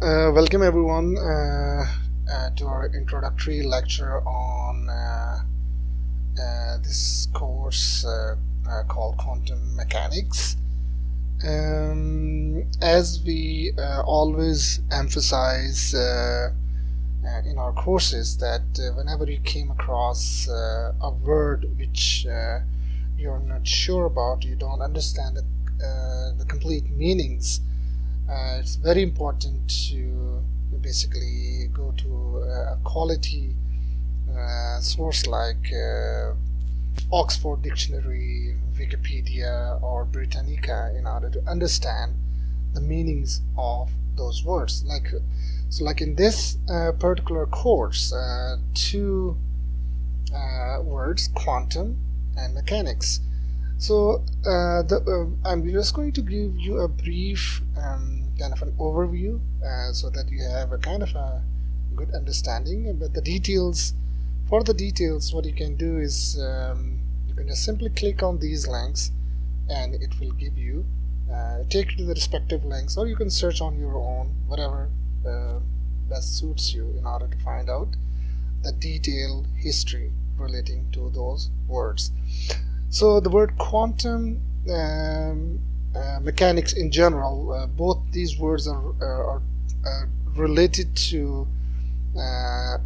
Welcome everyone to our introductory lecture on this course called Quantum Mechanics. As we always emphasize in our courses that whenever you came across a word which you're not sure about, you don't understand the complete meanings, it's very important to basically go to a quality source like Oxford Dictionary, Wikipedia, or Britannica in order to understand the meanings of those words. Like in this particular course, two words, quantum and mechanics. So I'm just going to give you a brief kind of an overview so that you have a kind of a good understanding. But the details, what you can do is you can just simply click on these links and it will give you take you to the respective links, or you can search on your own, whatever best suits you, in order to find out the detailed history relating to those words. So the word quantum mechanics in general, both these words are related to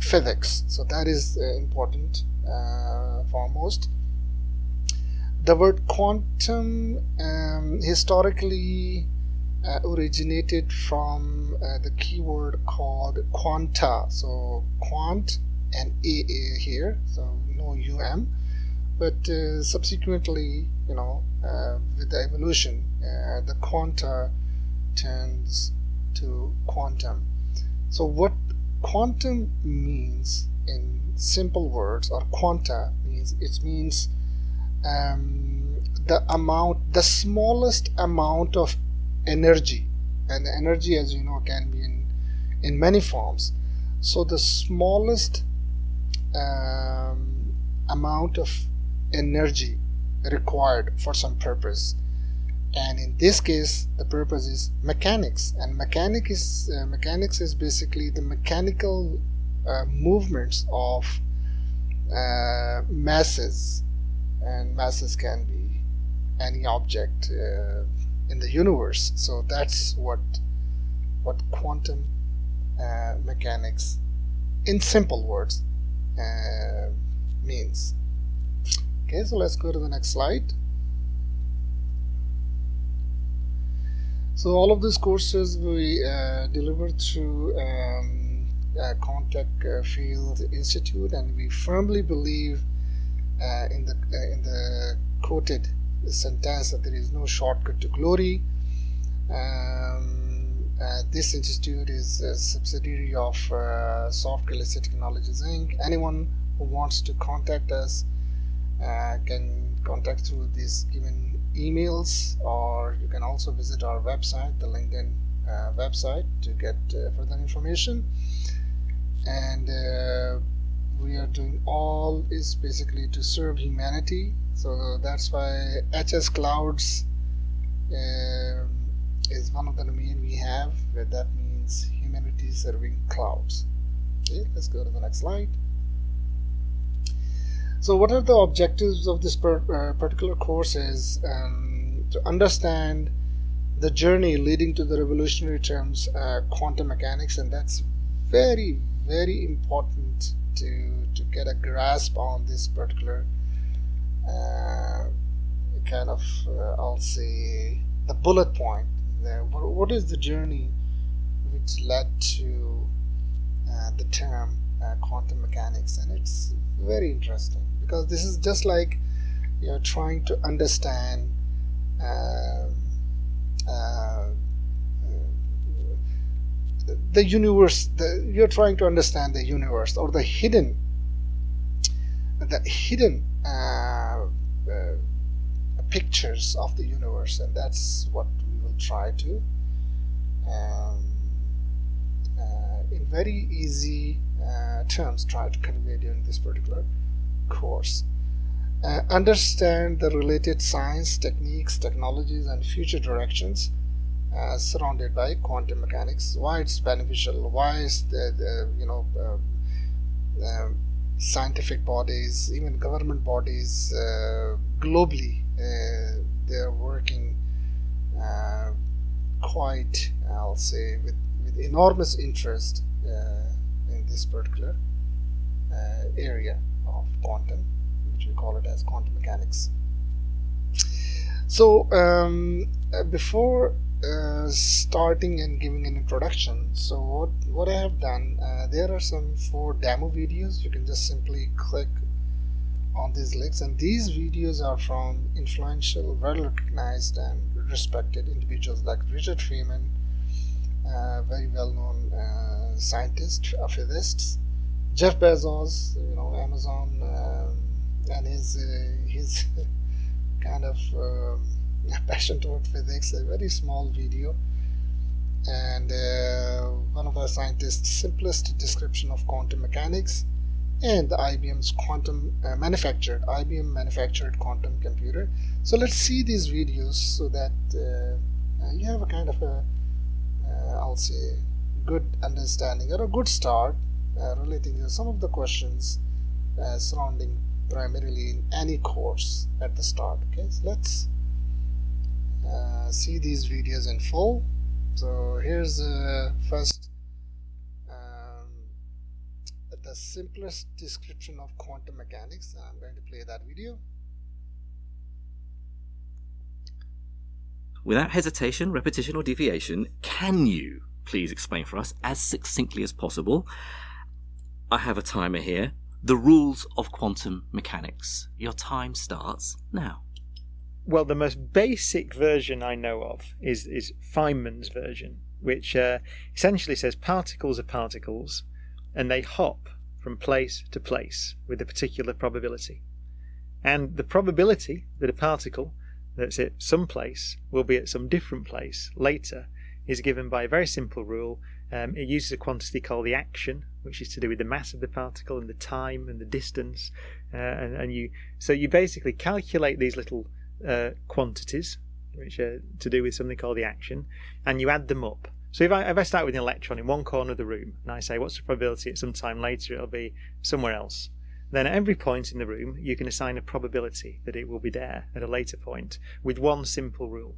physics, so that is important foremost. The word quantum historically originated from the keyword called quanta, so quant and AA here, so no UM. But subsequently, with the evolution, the quanta turns to quantum. So what quantum means in simple words, or quanta means, it means the smallest amount of energy, and energy, as you know, can be in many forms. So the smallest amount of energy required for some purpose, and in this case the purpose is mechanics. And mechanics is basically the mechanical movements of masses, and masses can be any object in the universe. So that's what quantum mechanics in simple words means. Okay, so let's go to the next slide. So all of these courses we deliver through Contact Field Institute, and we firmly believe in the quoted sentence that there is no shortcut to glory. This institute is a subsidiary of Software Illicit Technologies Inc. Anyone who wants to contact us can contact through these given emails, or you can also visit our website, the LinkedIn website, to get further information. And we are doing all is basically to serve humanity. So that's why HS Clouds is one of the domain we have, where that means humanity serving clouds. Okay, let's go to the next slide. So what are the objectives of this particular course is to understand the journey leading to the revolutionary terms quantum mechanics, and that's very, very important to get a grasp on this particular kind of I'll say the bullet point there. What is the journey which led to the term quantum mechanics? And it's very interesting, because this is just like you're trying to understand the universe. You're trying to understand the universe, or the hidden pictures of the universe, and that's what we will try to in very easy terms try to convey during this particular course. Understand the related science, techniques, technologies, and future directions surrounded by quantum mechanics. Why it's beneficial? Why is scientific bodies, even government bodies globally, they're working quite, I'll say, with enormous interest in this particular area of quantum, which we call it as quantum mechanics. So before starting and giving an introduction, so what I have done, there are some 4 demo videos. You can just simply click on these links, and these videos are from influential, well recognized and respected individuals like Richard Feynman, very well known scientist, physicist, Jeff Bezos, Amazon, and his kind of passion toward physics, a very small video, and one of our scientists' simplest description of quantum mechanics, and the IBM's IBM manufactured quantum computer. So let's see these videos so that you have a kind of a I'll say good understanding or a good start relating to some of the questions surrounding primarily in any course at the start. Okay, so let's see these videos in full. So here's first the simplest description of quantum mechanics. I'm going to play that video. Without hesitation, repetition or deviation, can you please explain for us as succinctly as possible? I have a timer here. The rules of quantum mechanics. Your time starts now. Well, the most basic version I know of is Feynman's version, which essentially says particles are particles and they hop from place to place with a particular probability. And the probability that a particle that's at some place will be at some different place later is given by a very simple rule. It uses a quantity called the action, which is to do with the mass of the particle and the time and the distance. So you basically calculate these little quantities, which are to do with something called the action, and you add them up. So if I start with an electron in one corner of the room, and I say, what's the probability at some time later it'll be somewhere else? Then at every point in the room, you can assign a probability that it will be there at a later point with one simple rule,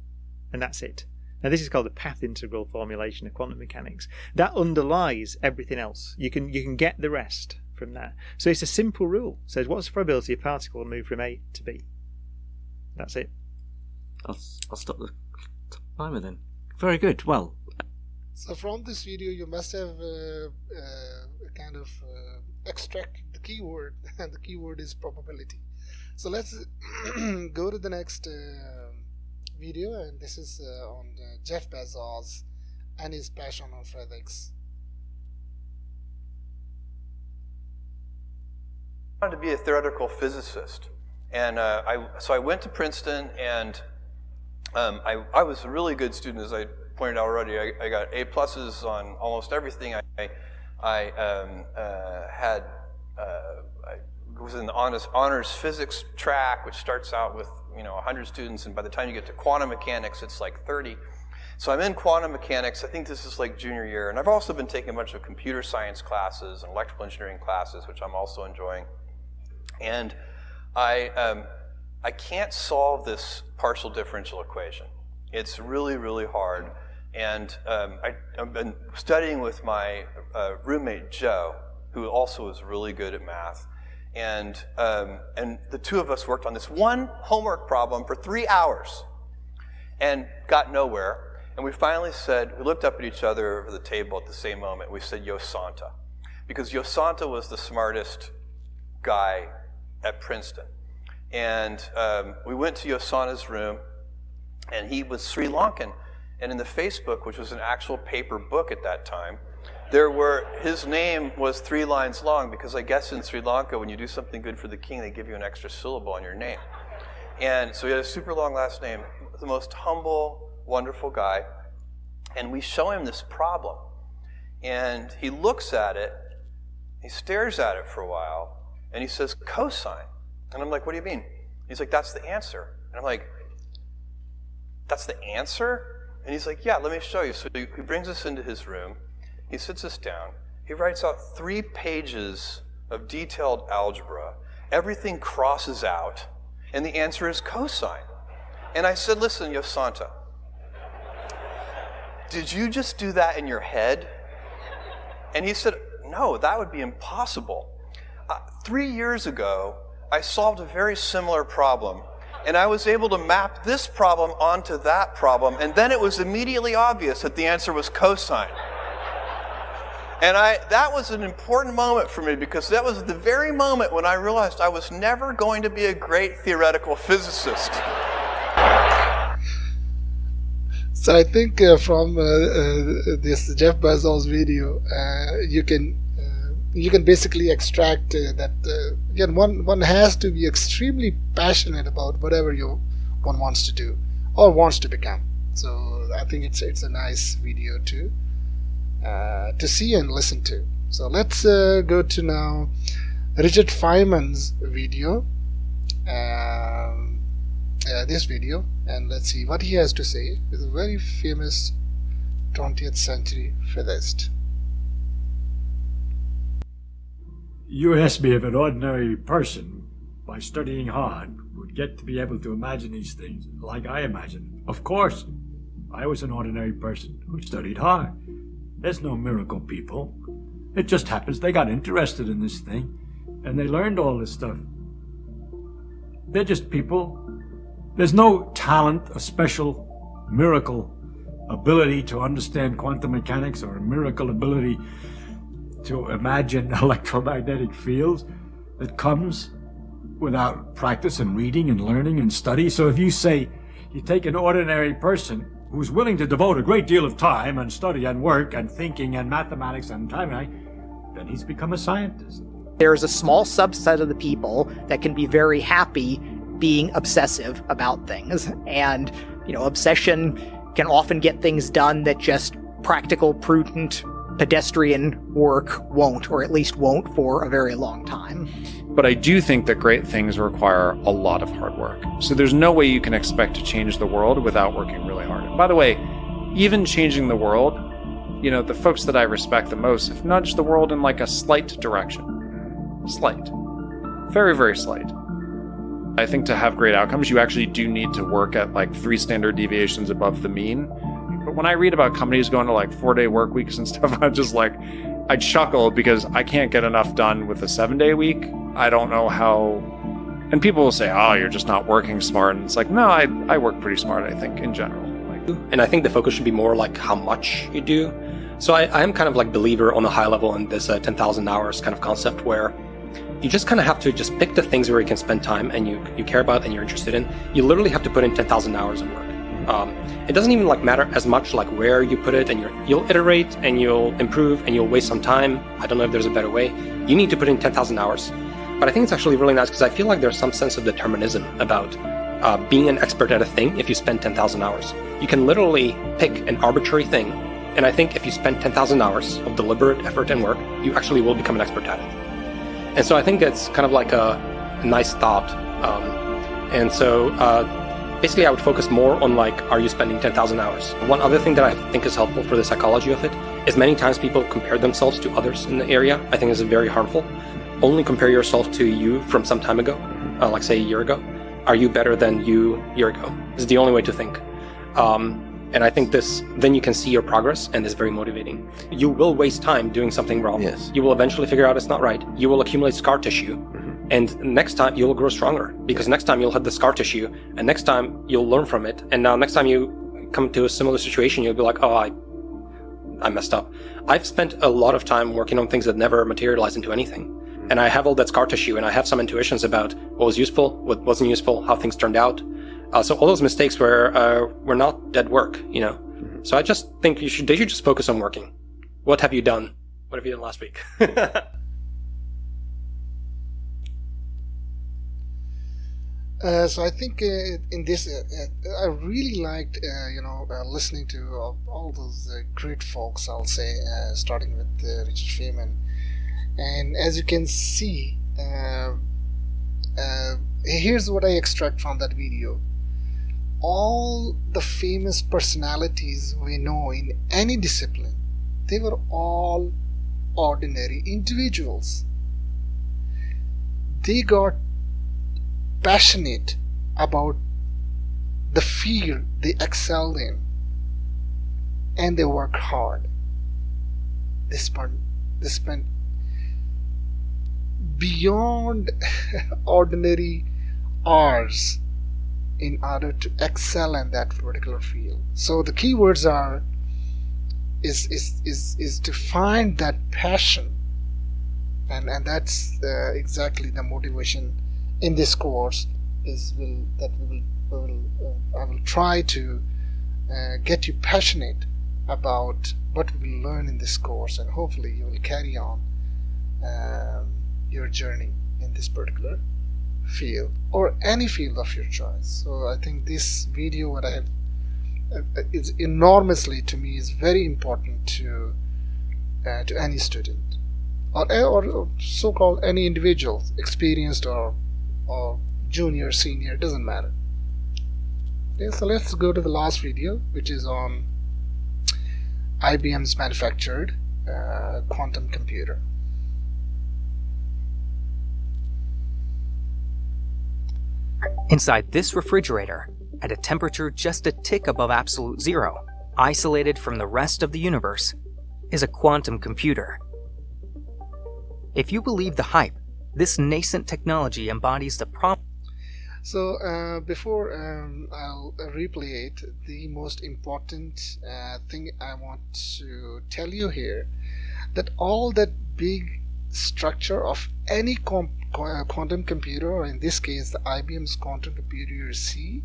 and that's it. Now this is called the path integral formulation of quantum mechanics. That underlies everything else. You can get the rest from that. So it's a simple rule. It says, what's the probability a particle will move from A to B? That's it. I'll stop the timer then. Very good. Well, so from this video you must have kind of extracted the keyword, and the keyword is probability. So let's go to the next video, and this is on Jeff Bezos and his passion on physics. I wanted to be a theoretical physicist, and so I went to Princeton, and I was a really good student, as I pointed out already. I got A+ on almost everything. I was in the honors physics track, which starts out with 100 students, and by the time you get to quantum mechanics, it's like 30. So I'm in quantum mechanics. I think this is like junior year, and I've also been taking a bunch of computer science classes and electrical engineering classes, which I'm also enjoying. And I can't solve this partial differential equation. It's really, really hard. And I've been studying with my roommate Joe, who also is really good at math. And the two of us worked on this one homework problem for 3 hours and got nowhere. And we finally said, we looked up at each other over the table at the same moment. We said, Yosanta. Because Yosanta was the smartest guy at Princeton. And we went to Yosanta's room, and he was Sri Lankan. And in the Facebook, which was an actual paper book at that time, his name was 3 lines long, because I guess in Sri Lanka, when you do something good for the king, they give you an extra syllable on your name. And so he had a super long last name, the most humble, wonderful guy. And we show him this problem. And he looks at it, he stares at it for a while, and he says, cosine. And I'm like, what do you mean? He's like, that's the answer. And I'm like, that's the answer? And he's like, yeah, let me show you. So he brings us into his room. He sits us down. He writes out 3 pages of detailed algebra. Everything crosses out, and the answer is cosine. And I said, listen, Yosanta, did you just do that in your head? And he said, no, that would be impossible. 3 years ago, I solved a very similar problem, and I was able to map this problem onto that problem, and then it was immediately obvious that the answer was cosine. And that was an important moment for me, because that was the very moment when I realized I was never going to be a great theoretical physicist. So I think from this Jeff Bezos video, you can basically extract that again, one has to be extremely passionate about whatever one wants to do or wants to become. So I think it's a nice video to see and listen to. So let's go to now Richard Feynman's video, this video, and let's see what he has to say. He's a very famous 20th century physicist. You asked me if an ordinary person, by studying hard, would get to be able to imagine these things like I imagine. Of course, I was an ordinary person who studied hard. There's no miracle people. It just happens they got interested in this thing, and they learned all this stuff. They're just people. There's no talent, a special miracle ability to understand quantum mechanics or a miracle ability to imagine electromagnetic fields that comes without practice and reading and learning and study. So if you say you take an ordinary person who's willing to devote a great deal of time and study and work and thinking and mathematics and time, then he's become a scientist. There's a small subset of the people that can be very happy being obsessive about things. And, obsession can often get things done that just practical, prudent, pedestrian work won't, or at least won't for a very long time. But I do think that great things require a lot of hard work. So there's no way you can expect to change the world without working really hard. And by the way, even changing the world, the folks that I respect the most have nudged the world in like a slight direction. Slight. Very, very slight. I think to have great outcomes, you actually do need to work at like 3 standard deviations above the mean. But when I read about companies going to like 4-day work weeks and stuff, I'd chuckle because I can't get enough done with a 7-day week. I don't know how, and people will say, oh, you're just not working smart. And it's like, no, I work pretty smart, I think, in general. And I think the focus should be more like how much you do. So I am kind of like believer on a high level in this 10,000 hours kind of concept, where you just kind of have to just pick the things where you can spend time and you care about and you're interested in. You literally have to put in 10,000 hours of work. It doesn't even matter as much where you put it, and you'll iterate and you'll improve and you'll waste some time. I don't know if there's a better way. You need to put in 10,000 hours. But I think it's actually really nice because I feel like there's some sense of determinism about being an expert at a thing if you spend 10,000 hours. You can literally pick an arbitrary thing, and I think if you spend 10,000 hours of deliberate effort and work, you actually will become an expert at it. And so I think it's kind of like a nice thought. And so basically I would focus more on are you spending 10,000 hours? One other thing that I think is helpful for the psychology of it is many times people compare themselves to others in the area. I think this is very harmful. Only compare yourself to you from some time ago, like say a year ago. Are you better than you a year ago? This is the only way to think. And I think then you can see your progress, and it's very motivating. You will waste time doing something wrong. Yes. You will eventually figure out it's not right. You will accumulate scar tissue. And next time you will grow stronger, because next time you'll have the scar tissue, and next time you'll learn from it. And now next time you come to a similar situation, you'll be like, oh, I messed up. I've spent a lot of time working on things that never materialize into anything. And I have all that scar tissue, and I have some intuitions about what was useful, what wasn't useful, how things turned out. So all those mistakes were not dead work, So I just think they should just focus on working. What have you done? What have you done last week? So I think in this, I really liked, listening to all those great folks, I'll say, starting with Richard Feynman. And as you can see, here's what I extract from that video. all the famous personalities we know in any discipline, they were all ordinary individuals. They got passionate about the field they excelled in, and they worked hard. They spent beyond ordinary hours in order to excel in that particular field. So the keywords are is to find that passion, and that's exactly the motivation in this course. I will try to get you passionate about what we will learn in this course, and hopefully you will carry on your journey in this particular field or any field of your choice. So I think this video, what I have, is enormously, to me, is very important to any student or so-called any individual, experienced or junior, senior, doesn't matter. Okay, so let's go to the last video, which is on IBM's manufactured quantum computer. Inside this refrigerator, at a temperature just a tick above absolute zero, isolated from the rest of the universe, is a quantum computer. If you believe the hype, this nascent technology embodies the promise. So before I'll replay it, the most important thing I want to tell you here, that all that big structure of any quantum computer, or in this case the IBM's quantum computer you see,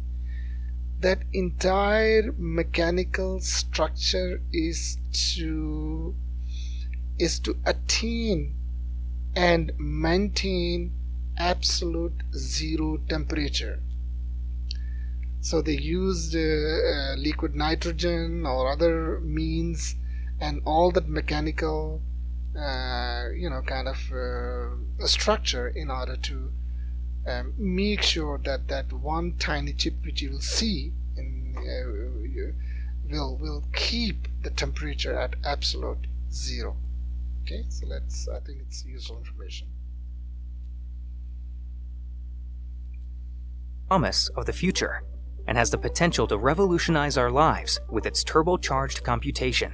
that entire mechanical structure is to attain and maintain absolute zero temperature. So they used liquid nitrogen or other means, and all that mechanical structure in order to make sure that that one tiny chip which you will see will keep the temperature at absolute zero. Okay, so I think it's useful information. Promise of the future, and has the potential to revolutionize our lives with its turbocharged computation.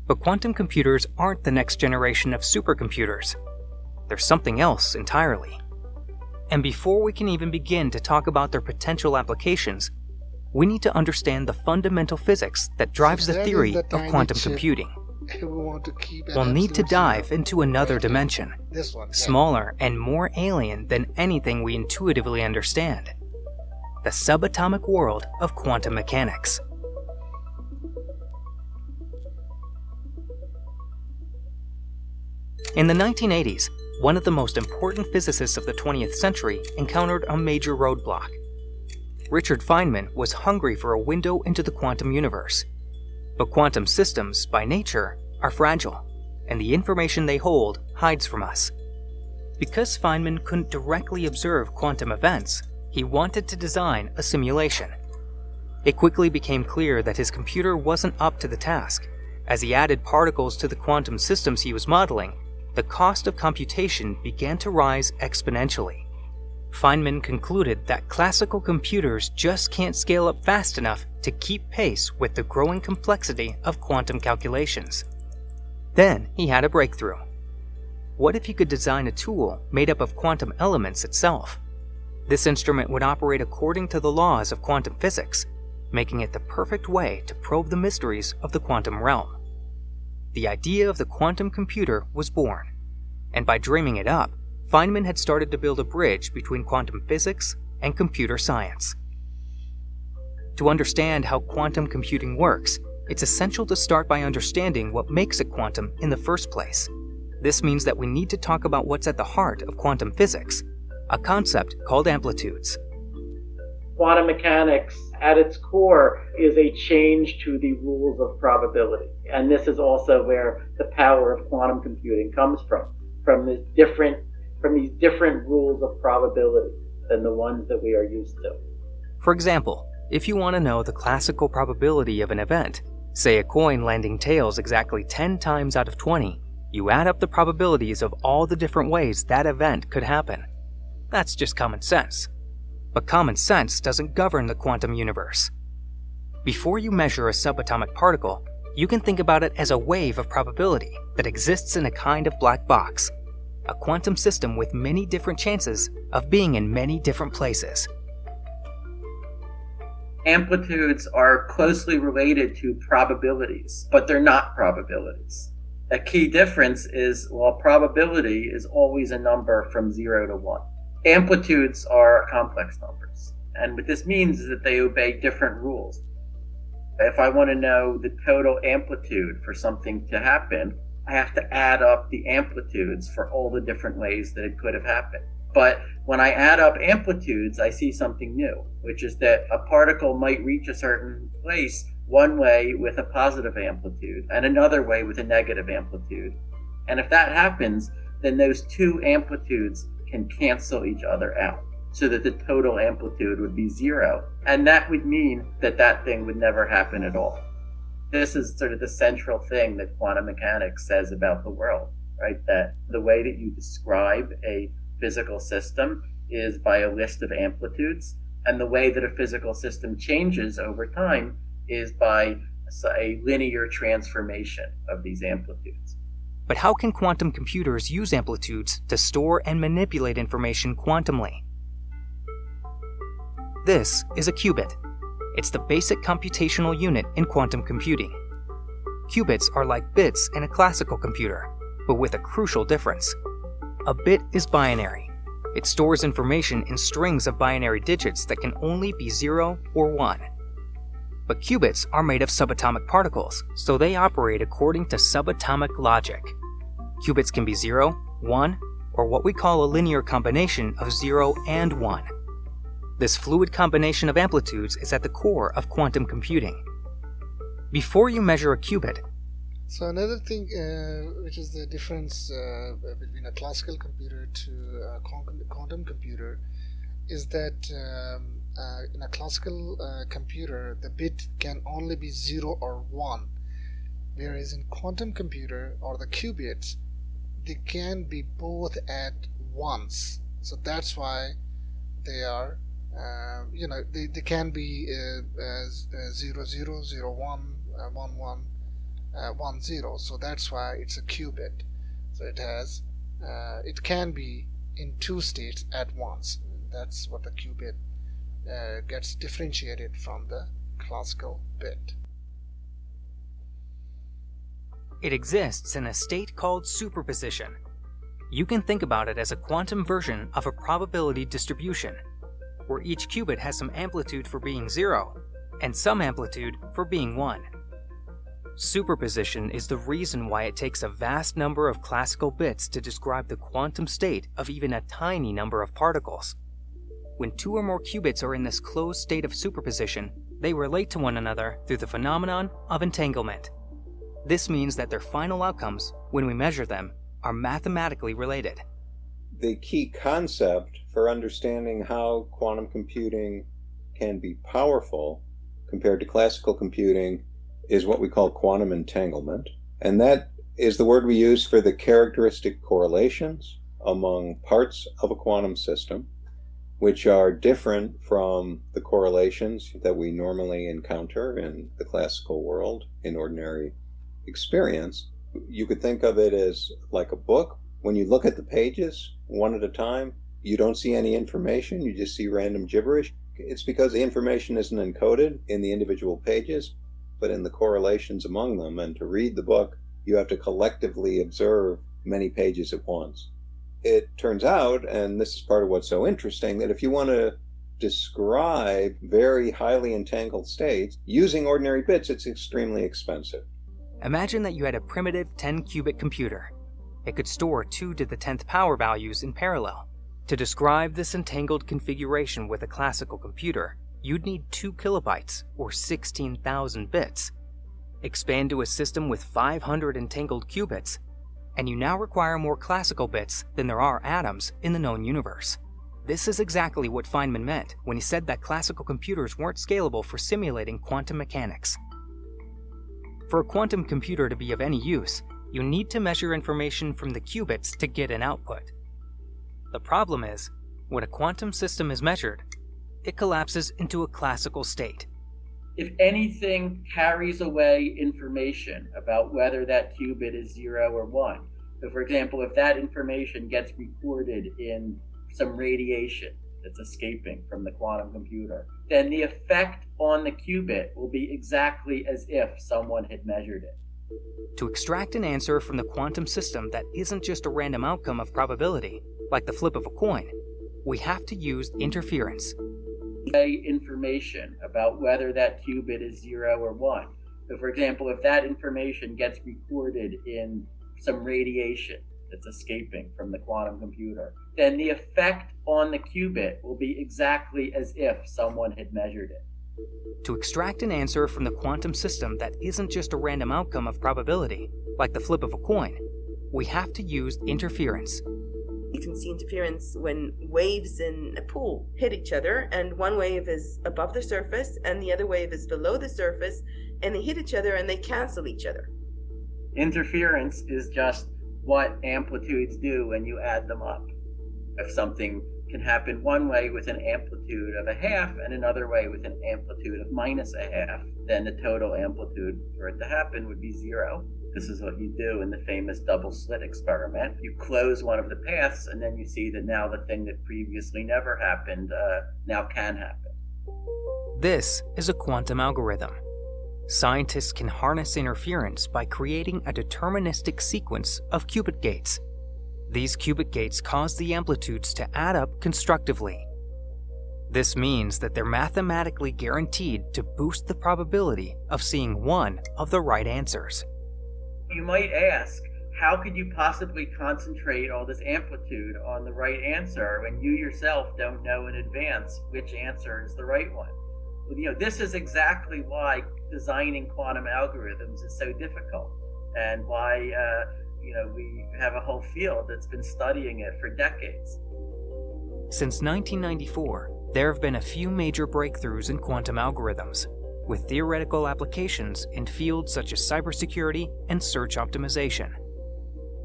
But quantum computers aren't the next generation of supercomputers. They're something else entirely. And before we can even begin to talk about their potential applications, we need to understand the fundamental physics that drives the theory of quantum computing. We'll need to dive into another dimension, smaller and more alien than anything we intuitively understand: the subatomic world of quantum mechanics. In the 1980s, one of the most important physicists of the 20th century encountered a major roadblock. Richard Feynman was hungry for a window into the quantum universe. But quantum systems, by nature, are fragile, and the information they hold hides from us. Because Feynman couldn't directly observe quantum events, he wanted to design a simulation. It quickly became clear that his computer wasn't up to the task. As he added particles to the quantum systems he was modeling, the cost of computation began to rise exponentially. Feynman concluded that classical computers just can't scale up fast enough to keep pace with the growing complexity of quantum calculations. Then he had a breakthrough. What if he could design a tool made up of quantum elements itself? This instrument would operate according to the laws of quantum physics, making it the perfect way to probe the mysteries of the quantum realm. The idea of the quantum computer was born, and by dreaming it up, Feynman had started to build a bridge between quantum physics and computer science. To understand how quantum computing works, it's essential to start by understanding what makes it quantum in the first place. This means that we need to talk about what's at the heart of quantum physics, a concept called amplitudes. Quantum mechanics, at its core, is a change to the rules of probability. And this is also where the power of quantum computing comes from these different rules of probability than the ones that we are used to. For example, If you want to know the classical probability of an event, say a coin landing tails exactly 10 times out of 20, you add up the probabilities of all the different ways that event could happen. That's just common sense. But common sense doesn't govern the quantum universe. Before you measure a subatomic particle, you can think about it as a wave of probability that exists in a kind of black box, a quantum system with many different chances of being in many different places. Amplitudes are closely related to probabilities, but they're not probabilities. A key difference is, while probability is always a number from 0 to 1, amplitudes are complex numbers. And what this means is that they obey different rules. If I want to know the total amplitude for something to happen, I have to add up the amplitudes for all the different ways that it could have happened. But when I add up amplitudes, I see something new, which is that a particle might reach a certain place one way with a positive amplitude and another way with a negative amplitude. And if that happens, then those two amplitudes can cancel each other out, so that the total amplitude would be 0. And that would mean that that thing would never happen at all. This is sort of the central thing that quantum mechanics says about the world, right? That the way that you describe a physical system is by a list of amplitudes, and the way that a physical system changes over time is by a linear transformation of these amplitudes. But how can quantum computers use amplitudes to store and manipulate information quantumly? This is a qubit. It's the basic computational unit in quantum computing. Qubits are like bits in a classical computer, but with a crucial difference. A bit is binary. It stores information in strings of binary digits that can only be 0 or 1. But qubits are made of subatomic particles, so they operate according to subatomic logic. Qubits can be 0, 1, or what we call a linear combination of 0 and 1. This fluid combination of amplitudes is at the core of quantum computing. Before you measure a qubit, So another thing, which is the difference between a classical computer to a quantum computer, is that in a classical computer, the bit can only be 0 or 1, whereas in quantum computer or the qubits, they can be both at once. So that's why they are, they can be 0, 0, 0, 1, 1, 1. 1 0, so that's why it's a qubit. So it can be in two states at once. That's what the qubit gets differentiated from the classical bit. it exists in a state called superposition. You can think about it as a quantum version of a probability distribution, where each qubit has some amplitude for being 0 and some amplitude for being 1. Superposition is the reason why it takes a vast number of classical bits to describe the quantum state of even a tiny number of particles. When two or more qubits are in this closed state of superposition, they relate to one another through the phenomenon of entanglement. This means that their final outcomes, when we measure them, are mathematically related. The key concept for understanding how quantum computing can be powerful compared to classical computing is what we call quantum entanglement. And that is the word we use for the characteristic correlations among parts of a quantum system, which are different from the correlations that we normally encounter in the classical world in ordinary experience. You could think of it as like a book. When you look at the pages one at a time, you don't see any information, you just see random gibberish. It's because the information isn't encoded in the individual pages, but in the correlations among them. And to read the book, you have to collectively observe many pages at once. It turns out, and this is part of what's so interesting, that if you want to describe very highly entangled states using ordinary bits, it's extremely expensive. Imagine that you had a primitive 10-qubit computer. It could store 2 to the 10th power values in parallel. To describe this entangled configuration with a classical computer, you'd need 2 kilobytes, or 16,000 bits. Expand to a system with 500 entangled qubits, and you now require more classical bits than there are atoms in the known universe. This is exactly what Feynman meant when he said that classical computers weren't scalable for simulating quantum mechanics. For a quantum computer to be of any use, you need to measure information from the qubits to get an output. The problem is, when a quantum system is measured, it collapses into a classical state. If anything carries away information about whether that qubit is 0 or 1, so for example, if that information gets recorded in some radiation that's escaping from the quantum computer, then the effect on the qubit will be exactly as if someone had measured it. To extract an answer from the quantum system that isn't just a random outcome of probability, like the flip of a coin, we have to use interference. Information about whether that qubit is 0 or 1. So for example, if that information gets recorded in some radiation that's escaping from the quantum computer, then the effect on the qubit will be exactly as if someone had measured it. To extract an answer from the quantum system that isn't just a random outcome of probability, like the flip of a coin, we have to use interference. You can see interference when waves in a pool hit each other, and one wave is above the surface and the other wave is below the surface, and they hit each other and they cancel each other. Interference is just what amplitudes do when you add them up. If something can happen one way with an amplitude of a half and another way with an amplitude of minus a half, then the total amplitude for it to happen would be 0. This is what you do in the famous double slit experiment. You close one of the paths and then you see that now the thing that previously never happened now can happen. This is a quantum algorithm. Scientists can harness interference by creating a deterministic sequence of qubit gates. These qubit gates cause the amplitudes to add up constructively. This means that they're mathematically guaranteed to boost the probability of seeing one of the right answers. You might ask, how could you possibly concentrate all this amplitude on the right answer when you yourself don't know in advance which answer is the right one? Well, this is exactly why designing quantum algorithms is so difficult, and why we have a whole field that's been studying it for decades. Since 1994, there have been a few major breakthroughs in quantum algorithms, with theoretical applications in fields such as cybersecurity and search optimization.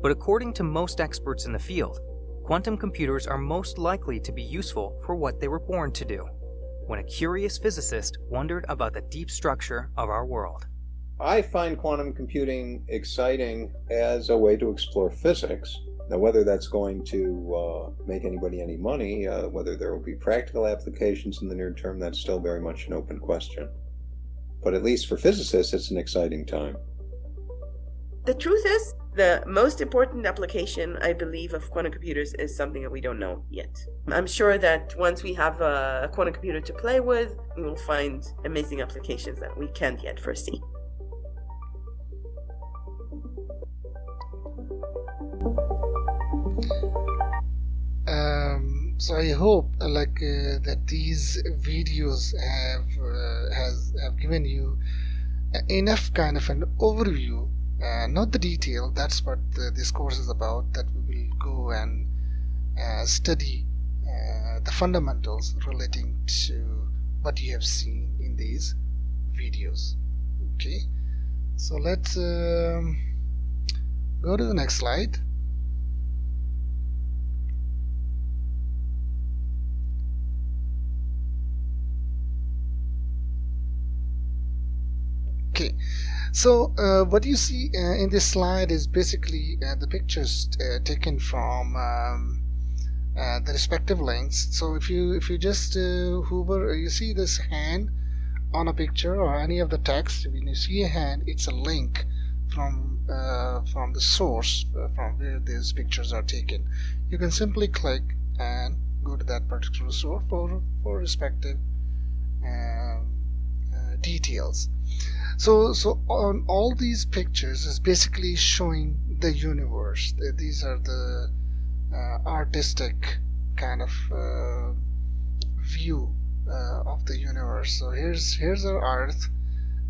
But according to most experts in the field, quantum computers are most likely to be useful for what they were born to do, when a curious physicist wondered about the deep structure of our world. I find quantum computing exciting as a way to explore physics. Now, whether that's going to make anybody any money, whether there will be practical applications in the near term, that's still very much an open question. But at least for physicists, it's an exciting time. The truth is, the most important application, I believe, of quantum computers is something that we don't know yet. I'm sure that once we have a quantum computer to play with, we will find amazing applications that we can't yet foresee. So I hope that these videos have given you enough kind of an overview, not the detail. That's what this course is about, that we will go and study the fundamentals relating to what you have seen in these videos. Okay, so let's go to the next slide. Okay, so what you see in this slide is basically the pictures taken from the respective links. So if you just hover, you see this hand on a picture or any of the text. When you see a hand, it's a link from the source from where these pictures are taken. You can simply click and go to that particular source for respective details. So on all these pictures is basically showing the universe. These are the artistic kind of view of the universe. So here's our Earth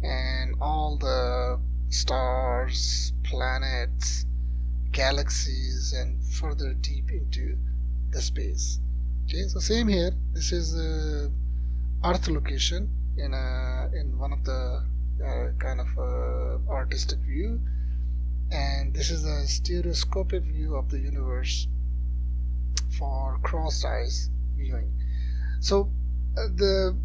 and all the stars, planets, galaxies, and further deep into the space. Okay, so same here. This is Earth location in one of the kind of artistic view, and this is a stereoscopic view of the universe for cross-eyes viewing. So the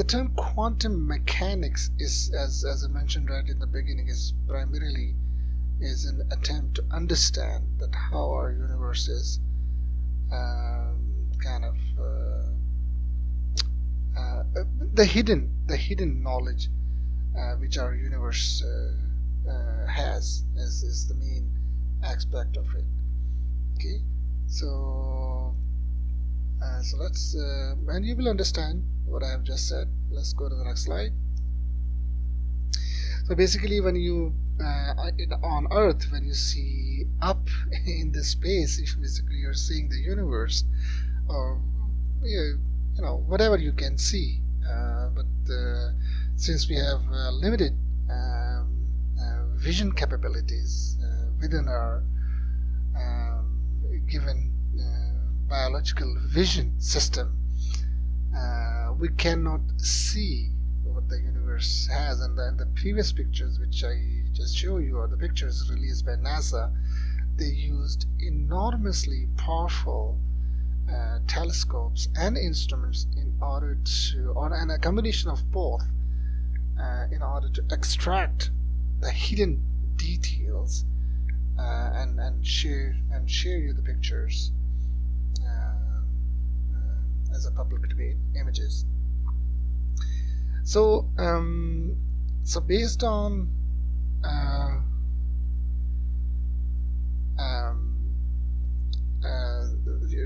term quantum mechanics is, as I mentioned right in the beginning, is primarily is an attempt to understand that how our universe is kind of the hidden knowledge which our universe has is the main aspect of it. Okay, so let's and you will understand what I have just said. Let's go to the next slide. So basically, when you on Earth, when you see up in the space, basically you're seeing the universe, or you know, whatever you can see. But since we have limited vision capabilities within our given biological vision system, we cannot see what the universe has. And the previous pictures which I just showed you, or the pictures released by NASA, they used enormously powerful telescopes and instruments in order to, and a combination of both, in order to extract the hidden details and share you the pictures as a public domain images. So so based on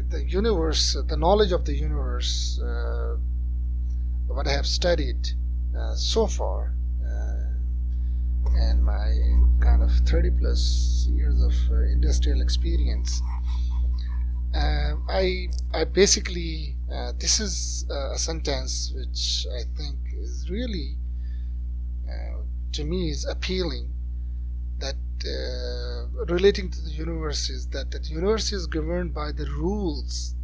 the universe, the knowledge of the universe, what I have studied so far and my kind of 30 plus years of industrial experience, I basically this is a sentence which I think is really to me is appealing, that relating to the universe, is that the universe is governed by the rules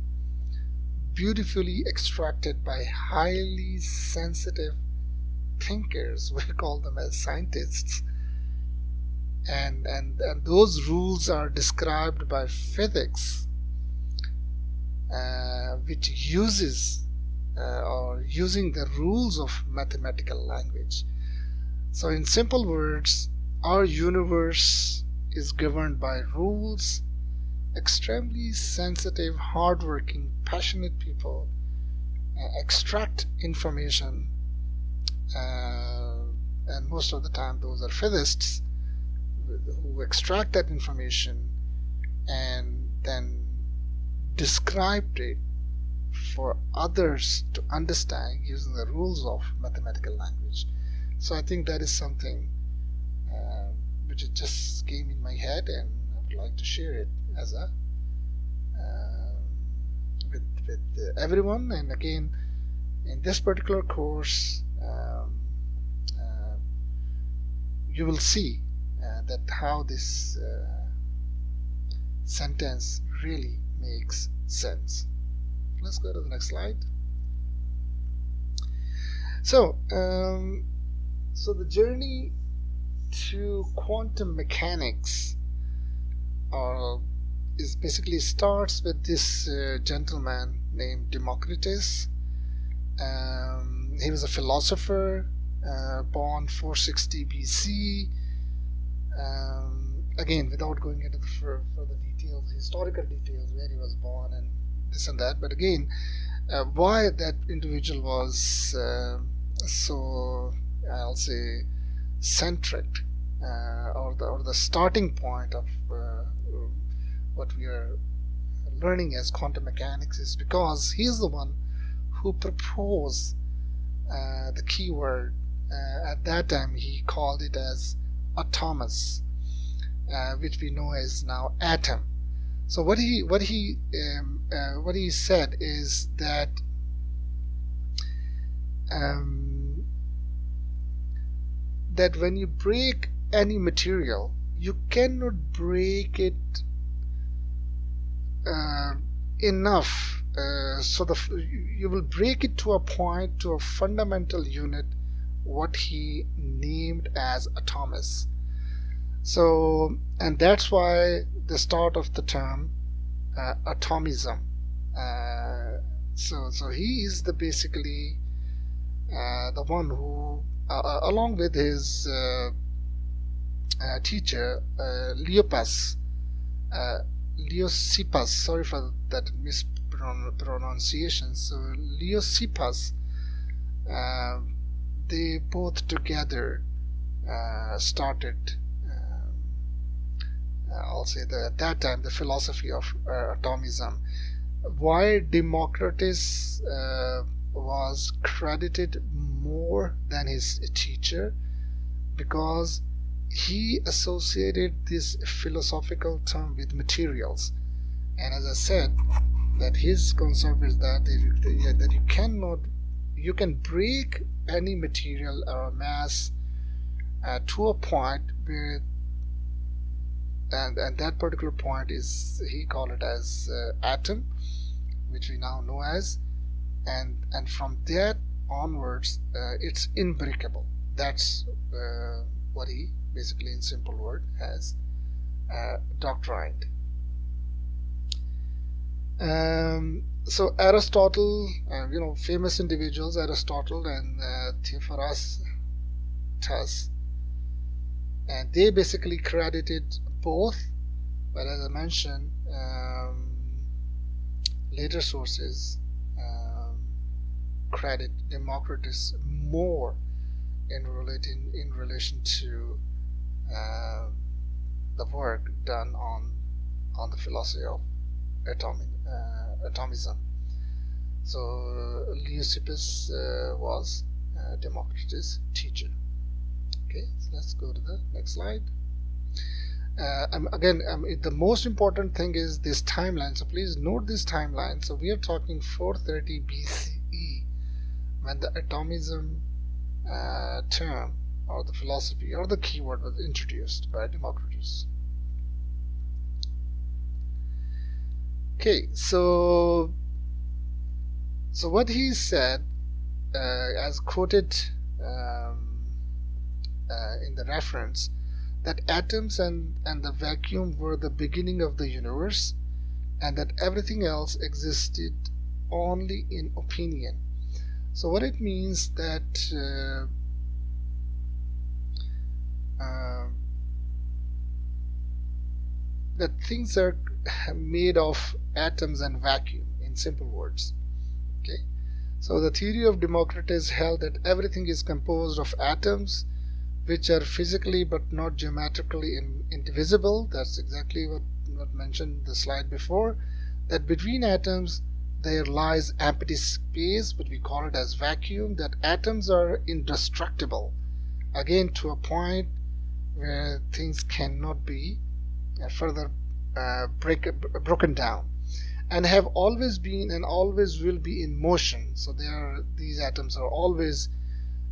beautifully extracted by highly sensitive thinkers. We call them as scientists, and those rules are described by physics, which uses or using the rules of mathematical language. So in simple words, our universe is governed by rules. Extremely sensitive, hardworking, passionate people extract information, and most of the time those are physicists who extract that information and then described it for others to understand using the rules of mathematical language. So I think that is something which it just came in my head, and I would like to share it as a with everyone. And again, in this particular course, you will see that how this sentence really makes sense. Let's go to the next slide. So so the journey to quantum mechanics is basically starts with this gentleman named Democritus. He was a philosopher, born 460 BC. Again, without going into the further details, historical details, where he was born and this and that, but again, why that individual was so, I'll say, centric, or the starting point of what we are learning as quantum mechanics, is because he's the one who proposed the keyword. At that time he called it as atomos, which we know as now atom. So what he said is that that when you break any material, you cannot break it enough. So you will break it to a point, to a fundamental unit, what he named as atoms. So, and that's why the start of the term atomism. So he is the basically the one who, along with his teacher Leucippus, sorry for that mispronunciation. So Leucippus, they both together started, I'll say that at that time, the philosophy of atomism. Why Democritus was credited more than his teacher? Because he associated this philosophical term with materials, and as I said, that his concept is that you can break any material or mass to a point where, and that particular point is, he called it as atom, which we now know as, and from that onwards it's unbreakable. That's what he basically, in simple word, has doctrined. So Aristotle, famous individuals, Aristotle and Theophrastus, and they basically credited both, but as I mentioned, later sources credit Democritus more in relation to the work done on the philosophy of atomism. So Leucippus was Democritus' teacher. Okay, so let's go to the next slide. The most important thing is this timeline. So please note this timeline. So we are talking 430 BCE when the atomism term, or the philosophy, or the keyword, was introduced by Democritus. Okay, so what he said, as quoted in the reference, that atoms and the vacuum were the beginning of the universe, and that everything else existed only in opinion. So what it means that that things are made of atoms and vacuum, in simple words. Okay, so the theory of Democritus held that everything is composed of atoms, which are physically but not geometrically indivisible. That's exactly what mentioned in the slide before, that between atoms there lies empty space, but we call it as vacuum, that atoms are indestructible, again to a point where things cannot be further broken down, and have always been and always will be in motion. So these atoms are always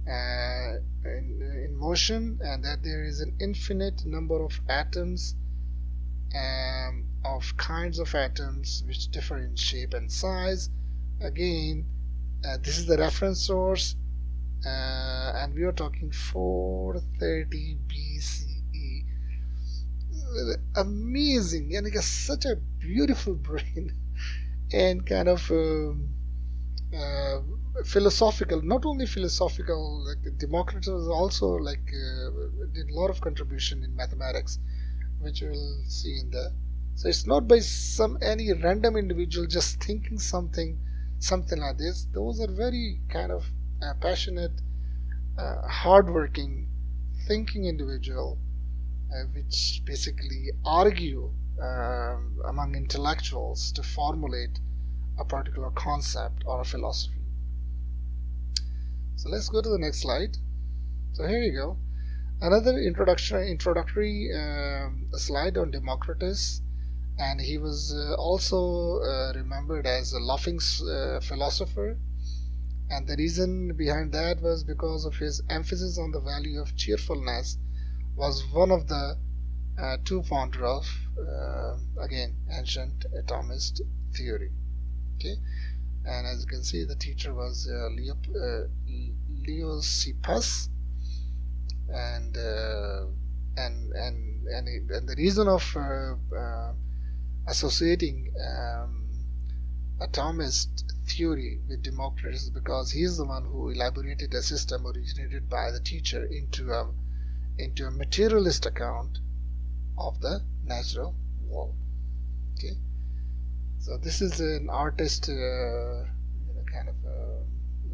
in motion, and that there is an infinite number of atoms, of kinds of atoms which differ in shape and size. Again, this is the reference source, and we are talking 430 BCE. Amazing, and it has such a beautiful brain, and kind of philosophical. Not only philosophical, like Democritus was also did a lot of contribution in mathematics, which we'll see in the. So it's not by any random individual just thinking something like this. Those are very kind of passionate, hardworking, thinking individual, which basically argue among intellectuals to formulate a particular concept or a philosophy. So let's go to the next slide. So here you go, another introductory slide on Democritus, and he was also remembered as a laughing philosopher, and the reason behind that was because of his emphasis on the value of cheerfulness was one of the two founder of again ancient atomist theory. Okay, and as you can see, the teacher was Leucippus, and the reason of associating atomist theory with Democritus is because he is the one who elaborated a system originated by the teacher into a materialist account of the natural world. Okay, so this is an artist kind of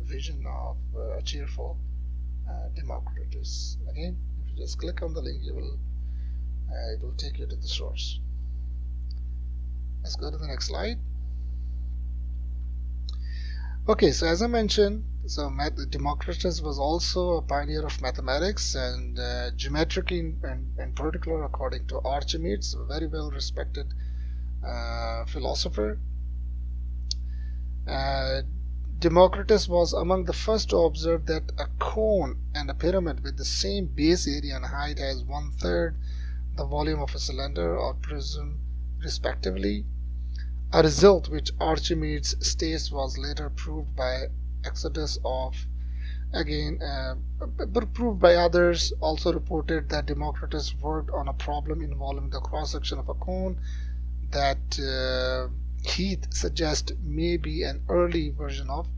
vision of a cheerful Democritus. Again, if you just click on the link, you will it will take you to the source. Let's go to the next slide. Okay, so as I mentioned, so Democritus was also a pioneer of mathematics and geometry in particular, according to Archimedes, a very well respected philosopher. Democritus was among the first to observe that a cone and a pyramid with the same base area and height has 1/3 the volume of a cylinder or prism respectively, a result which Archimedes states was later proved by Exodus of but proved by others. Also reported that Democritus worked on a problem involving the cross section of a cone that Heath suggests may be an early version of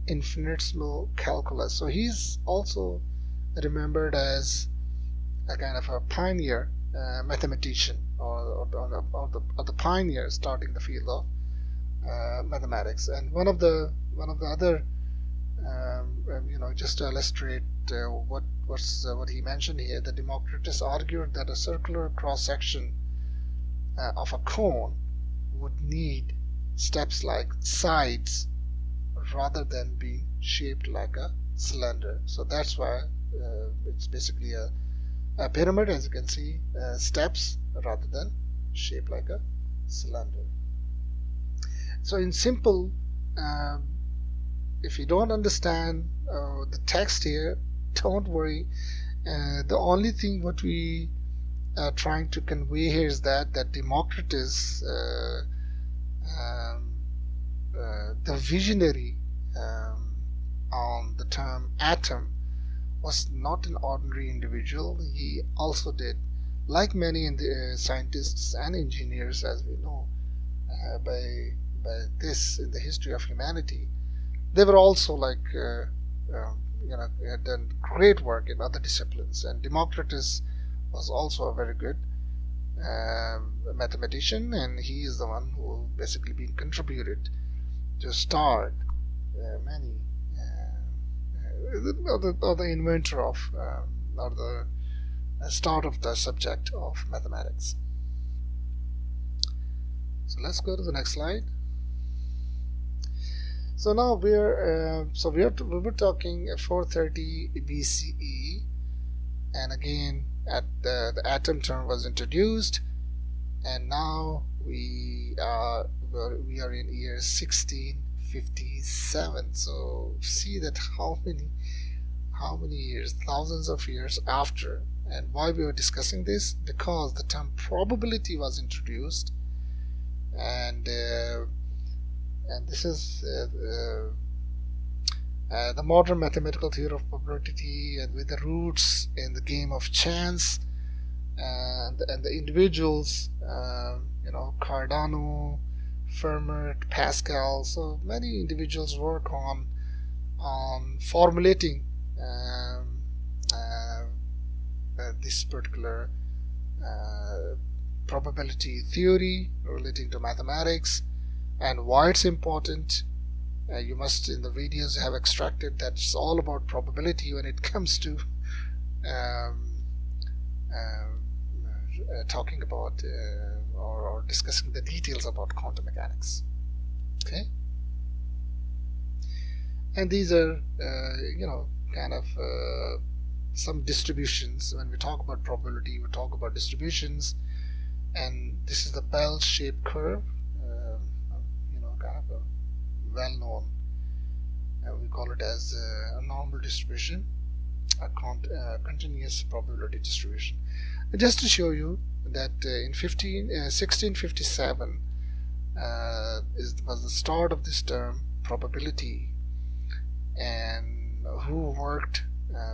infinitesimal calculus. So he's also remembered as a kind of a pioneer mathematician, or the pioneer starting the field of mathematics. And one of the other just to illustrate what he mentioned here, that Democritus argued that a circular cross section of a cone would need steps like sides rather than being shaped like a cylinder. So that's why it's basically a pyramid, as you can see, steps rather than shaped like a cylinder. So in simple, if you don't understand the text here, don't worry. The only thing what we are trying to convey here is that Democritus, the visionary on the term atom, was not an ordinary individual. He also did, like many scientists and engineers, as we know by this in the history of humanity, they were also had done great work in other disciplines. And Democritus was also a very good mathematician, and he is the one who basically been contributed to start many or the inventor of or the start of the subject of mathematics. So let's go to the next slide. So now we were talking 430 BCE, and again at the atom term was introduced, and now we are in year 1657. So see that how many years, thousands of years after. And why we were discussing this? Because the term probability was introduced, and this is the modern mathematical theory of probability, and with the roots in the game of chance, and the individuals, Cardano, Fermat, Pascal. So many individuals work on formulating this particular probability theory relating to mathematics. And why it's important, you must in the videos have extracted that it's all about probability when it comes to talking about or discussing the details about quantum mechanics. Okay, and these are kind of some distributions. When we talk about probability, we talk about distributions, and this is the bell-shaped curve, kind of a well-known, we call it as a normal distribution, a continuous probability distribution. Just to show you that in 1657 was the start of this term probability, and who worked,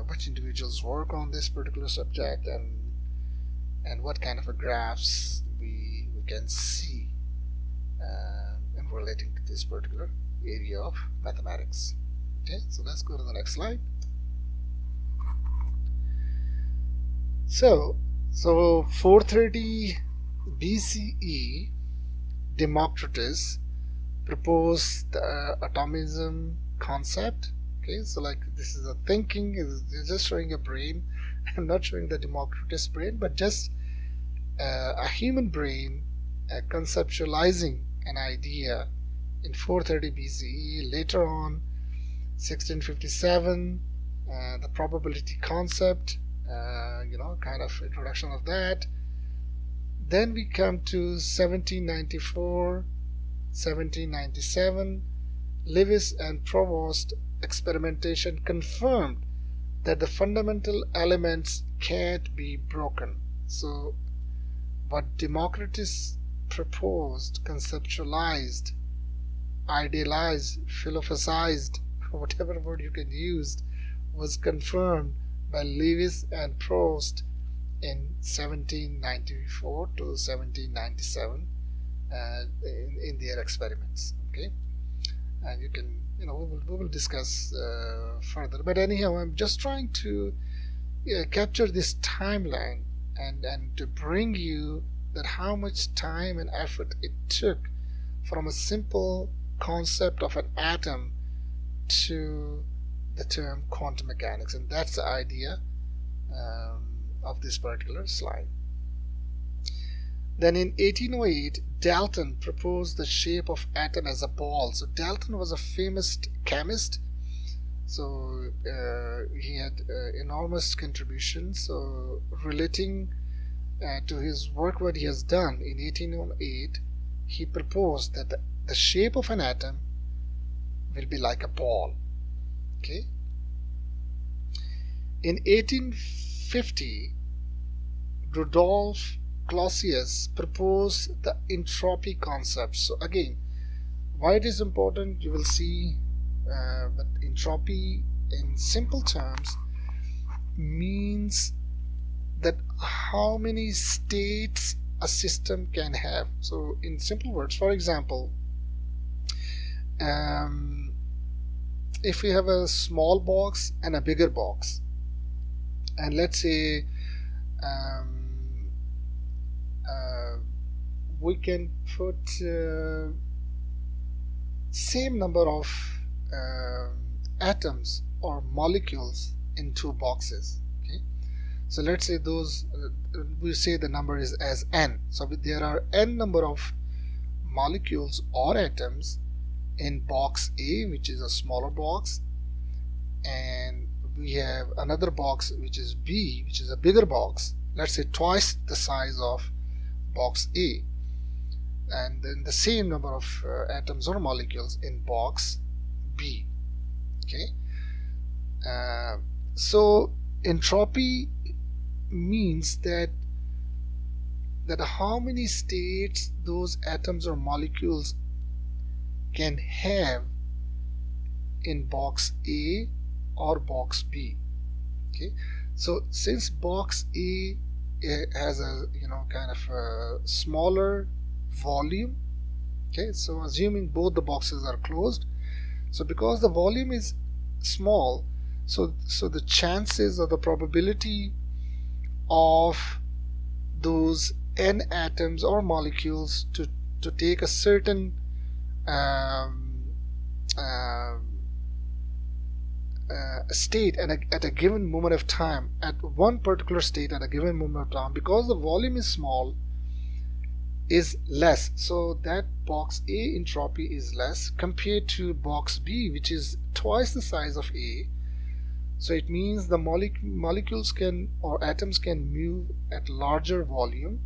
which individuals work on this particular subject, and what kind of a graphs we can see in relating to this particular area of mathematics. Okay, so let's go to the next slide. So 430 BCE, Democritus proposed the atomism concept. Okay, so like this is a thinking, is just showing a brain. I'm not showing the Democritus brain, but just a human brain conceptualizing an idea in 430 BCE. Later on, 1657, the probability concept, kind of introduction of that. Then we come to 1794, 1797, Lewis and Provost experimentation confirmed that the fundamental elements can't be broken. So what Democritus proposed, conceptualized, idealized, philosophized, whatever word you can use, was confirmed by Lewis and Provost in 1794 to 1797 in their experiments. Okay, and you can, we will discuss further. But anyhow, I'm just trying to capture this timeline and to bring you that how much time and effort it took from a simple concept of an atom to the term quantum mechanics, and that's the idea of this particular slide. Then in 1808, Dalton proposed the shape of atom as a ball. So Dalton was a famous chemist. So he had enormous contributions. So relating to his work, what he has done in 1808, he proposed that the shape of an atom will be like a ball. Okay. In 1850, Rudolf Clausius proposed the entropy concept. So again, why it is important, you will see that entropy in simple terms means that how many states a system can have. So in simple words, for example, if we have a small box and a bigger box, and let's say we can put same number of atoms or molecules in two boxes. Okay, so let's say those we say the number is as n. So there are n number of molecules or atoms in box A, which is a smaller box, and we have another box which is B, which is a bigger box, let's say twice the size of box A, and then the same number of atoms or molecules in box B. Okay, so entropy means that how many states those atoms or molecules can have in box A or box B. Okay, so since box A has a kind of a smaller volume, okay, so assuming both the boxes are closed, so because the volume is small, so the chances or the probability of those n atoms or molecules to take a certain state at a given moment of time, at one particular state at a given moment of time, because the volume is small, is less. So that box A entropy is less compared to box B, which is twice the size of A. So it means the molecules can, or atoms can, move at larger volume,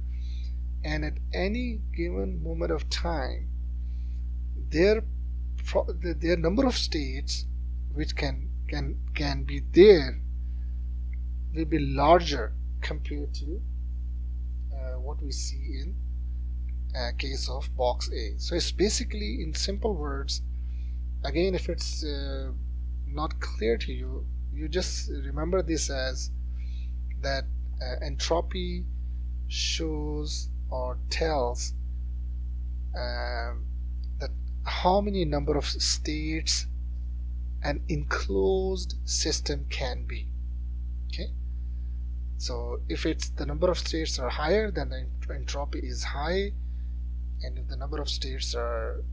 and at any given moment of time their number of states which can be there will be larger compared to what we see in case of box A. So it's basically, in simple words, again, if it's not clear to you, you just remember this as that entropy shows or tells that how many number of states an enclosed system can be. Okay, so if it's the number of states are higher, then the entropy is high, and if the number of states are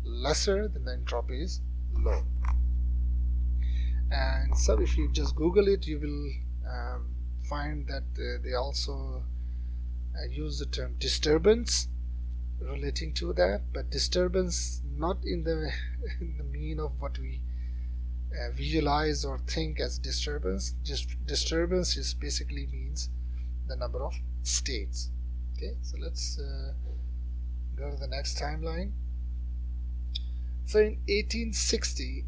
lesser, then the entropy is low. And so if you just Google it, you will find that they also use the term disturbance relating to that, but disturbance not in the in the mean of what we visualize or think as disturbance. Just disturbance is basically means the number of states. Okay, so let's go to the next timeline. So in 1860,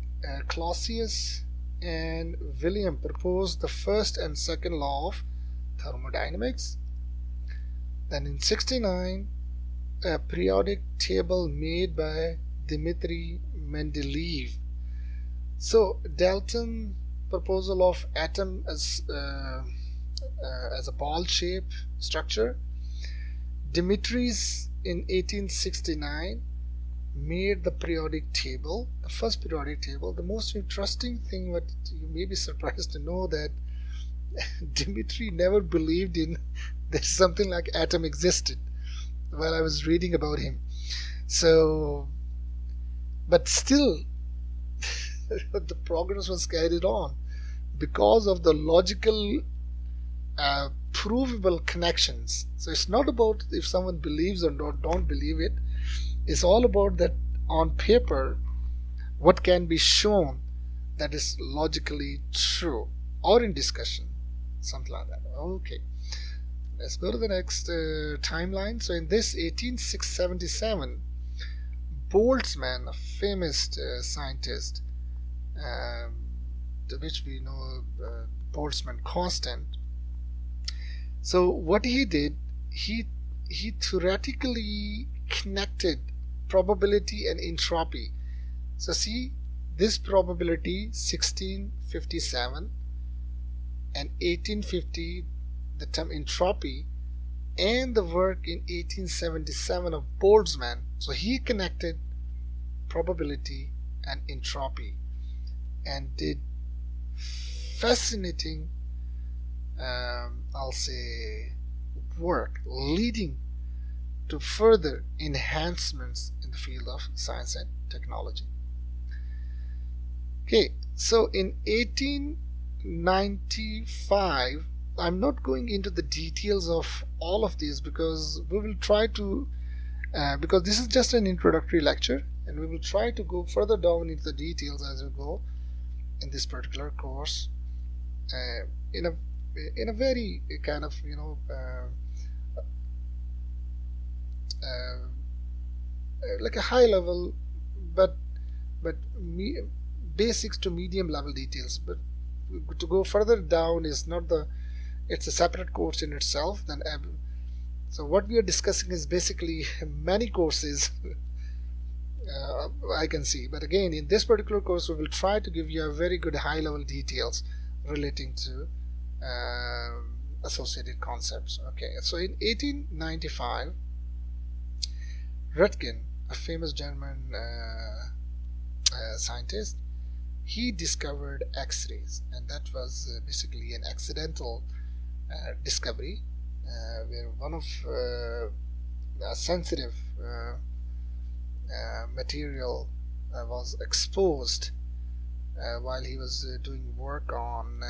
Clausius and William proposed the first and second law of thermodynamics. Then in 69, a periodic table made by Dmitry Mendeleev. So Dalton's proposal of atom as a ball shape structure. Dimitri's in 1869 made the periodic table, the first periodic table. The most interesting thing, what you may be surprised to know, that Dmitry never believed in there's something like atom existed while I was reading about him. So, but still, the progress was carried on because of the logical, provable connections. So it's not about if someone believes or don't believe it. It's all about that on paper, what can be shown that is logically true, or in discussion, something like that. Okay, let's go to the next timeline. So in this 1877, Boltzmann, a famous scientist, to which we know Boltzmann constant. So what he did, he theoretically connected probability and entropy. So see, this probability 1657 and 1850, the term entropy, and the work in 1877 of Boltzmann. So he connected probability and entropy and did fascinating, I'll say, work leading to further enhancements in the field of science and technology. Okay, so in 1895, I'm not going into the details of all of these because we will try to, because this is just an introductory lecture, and we will try to go further down into the details as we go in this particular course, in a very kind of, you know, like a high level, but basics to medium level details. But to go further down is not the, it's a separate course in itself. Then so what we are discussing is basically many courses I can see, but again, in this particular course we will try to give you a very good high level details relating to associated concepts. Okay, so in 1895, Röntgen, a famous German scientist, he discovered X-rays, and that was basically an accidental discovery, where one of a sensitive material was exposed while he was doing work on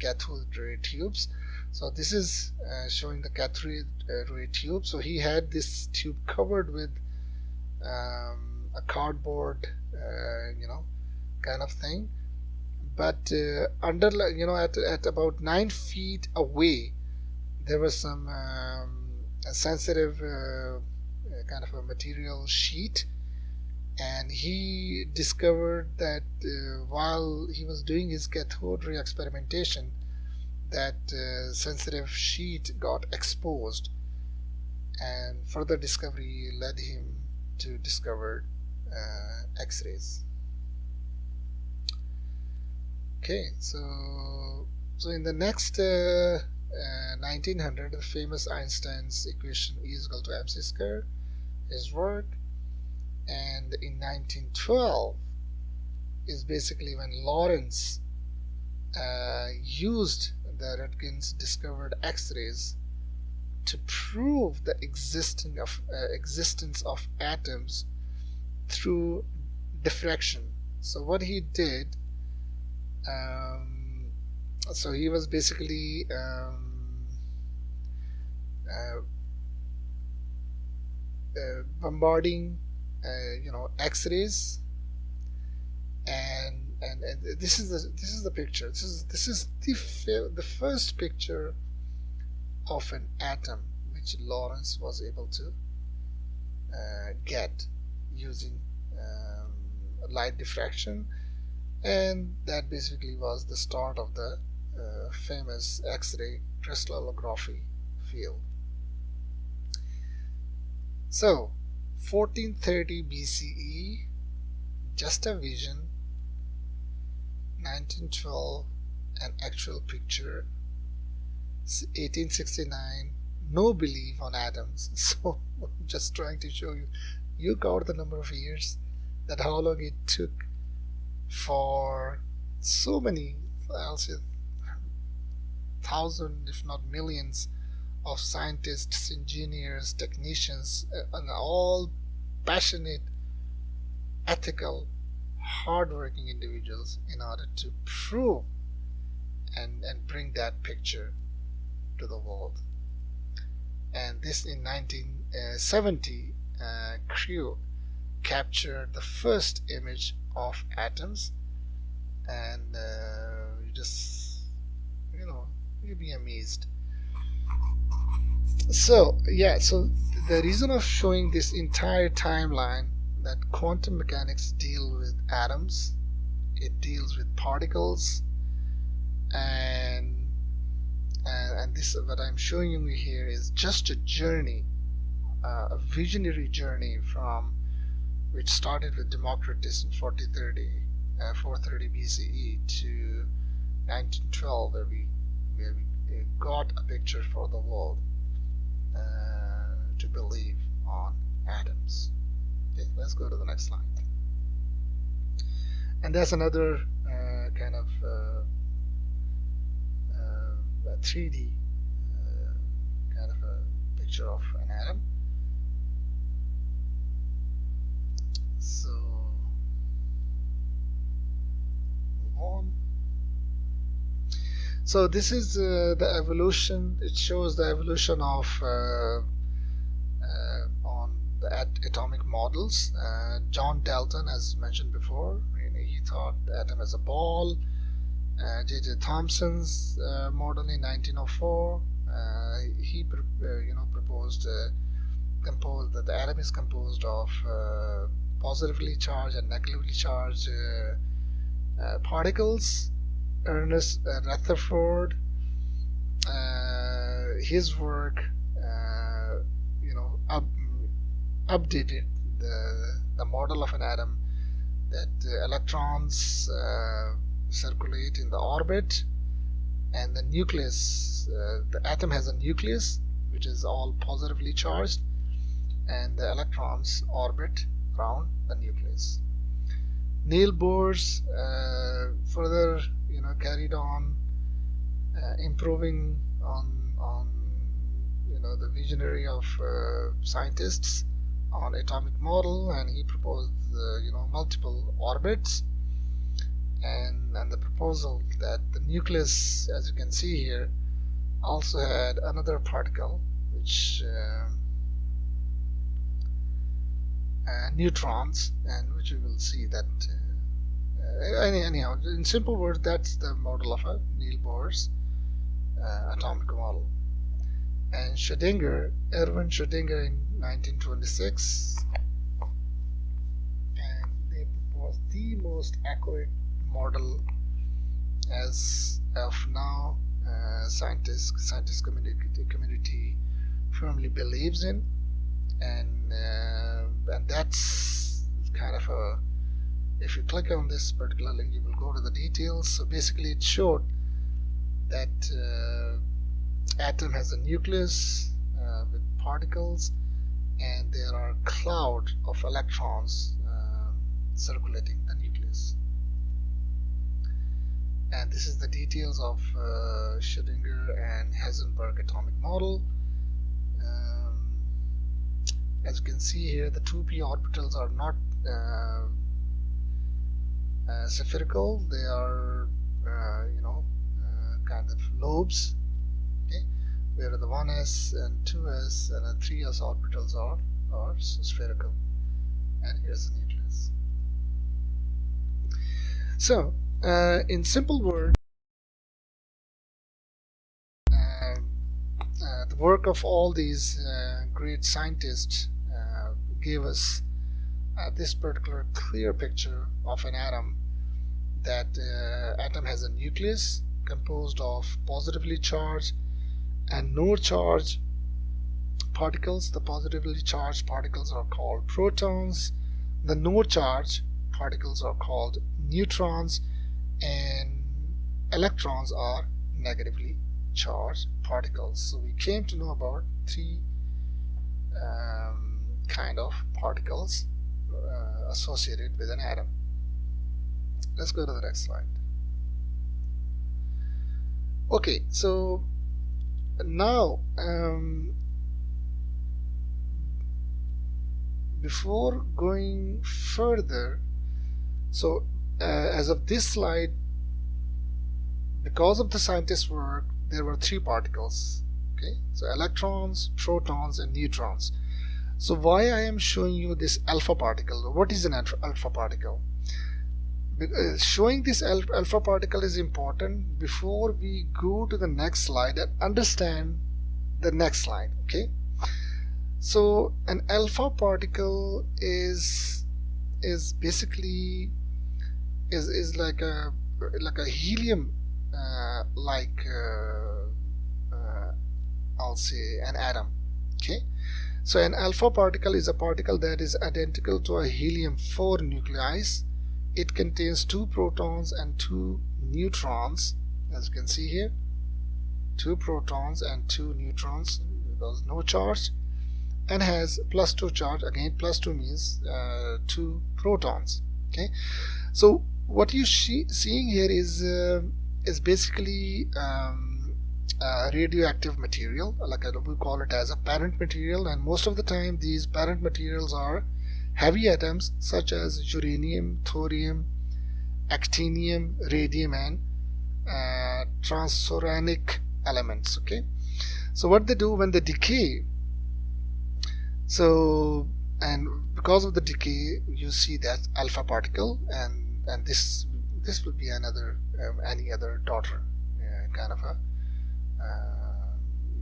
cathode ray tubes. So this is showing the cathode ray tube. So he had this tube covered with a cardboard, you know, kind of thing. But under, you know, at about 9 feet away, there was some a sensitive kind of a material sheet, and he discovered that while he was doing his cathode ray experimentation, that sensitive sheet got exposed, and further discovery led him to discover X-rays. Okay, so in the next 1900, the famous Einstein's equation E is equal to mc squared, his work, and in 1912 is basically when Lawrence used the Röntgen's discovered X-rays to prove the existence of atoms through diffraction. So what he did, so he was basically bombarding X-rays, and this is the picture. This is the first picture of an atom which Lawrence was able to get using light diffraction, and that basically was the start of the famous X-ray crystallography field. So 1430 BCE, just a vision. 1912, an actual picture. 1869, no belief on atoms. So I'm just trying to show you got the number of years, that how long it took for so many, I'll say thousands if not millions of scientists, engineers, technicians, and all passionate, ethical, hardworking individuals in order to prove and bring that picture to the world. And this in 1970, Crew captured the first image of atoms, and you'll be amazed. So the reason of showing this entire timeline, that quantum mechanics deal with atoms, it deals with particles, and this, what I'm showing you here, is just a journey, a visionary journey from which started with Democritus in 430 BCE to 1912, where we got a picture for the world to believe on atoms. Okay, let's go to the next slide. And there's another kind of 3D kind of a picture of an atom. So move on. So this is the evolution. It shows the evolution of on the atomic models. John Dalton, as mentioned before, he thought the atom as a ball. J.J. Thomson's model in 1904, he composed that the atom is composed of positively charged and negatively charged particles. Ernest Rutherford, his work, updated the model of an atom, that electrons circulate in the orbit, and the nucleus, the atom has a nucleus which is all positively charged, and the electrons orbit around the nucleus. Niels Bohr's further carried on improving on the visionary of scientists on atomic model, and he proposed multiple orbits, and the proposal that the nucleus, as you can see here, also had another particle which neutrons, and which we will see that anyhow, in simple words, that's the model of a Niels Bohr's atomic model. And Erwin Schrödinger in 1926, and they proposed the most accurate model as of now. Scientist community firmly believes in, and that's kind of a, if you click on this particular link, you will go to the details. So basically it showed that atom has a nucleus with particles, and there are a cloud of electrons circulating the nucleus. And this is the details of Schrödinger and Heisenberg atomic model. As you can see here, the 2p orbitals are not spherical. They are kind of lobes, okay, where the 1s and 2s and the 3s orbitals are spherical. And here's the nucleus. So in simple words, the work of all these great scientists gave us this particular clear picture of an atom, that atom has a nucleus composed of positively charged and no charged particles. The positively charged particles are called protons, the no charged particles are called neutrons, and electrons are negatively charged particles. So we came to know about three kind of particles associated with an atom. Let's go to the next slide. Okay, so now before going further, so as of this slide, because of the scientists' work, there were three particles. Okay, so electrons, protons, and neutrons. So why I am showing you this alpha particle? What is an alpha particle? Showing this alpha particle is important before we go to the next slide and understand the next slide. Okay, so an alpha particle is basically is like a helium I'll say an atom. Okay, so an alpha particle is a particle that is identical to a helium-4 nuclei. It contains 2 protons and 2 neutrons, as you can see here, 2 protons and 2 neutrons, because no charge, and has +2 charge. Again, +2 means 2 protons. Okay, so what you seeing here is basically radioactive material, like we call it as a parent material, and most of the time these parent materials are heavy atoms such as uranium, thorium, actinium, radium, and transuranic elements. Okay, so what they do when they decay, so, and because of the decay you see that alpha particle, and this will be another any other daughter kind of a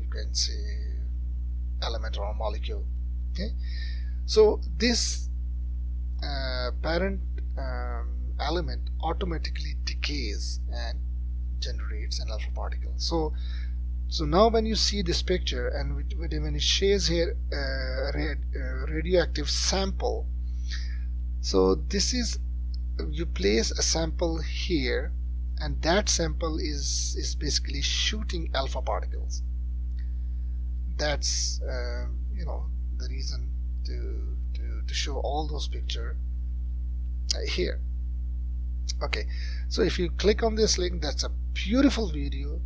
you can say element or a molecule. Okay, so this parent element automatically decays and generates an alpha particle. So now when you see this picture, and when it shares here radioactive sample, so this is, you place a sample here, and that sample is basically shooting alpha particles. That's the reason to show all those pictures here. Okay, so if you click on this link, that's a beautiful video.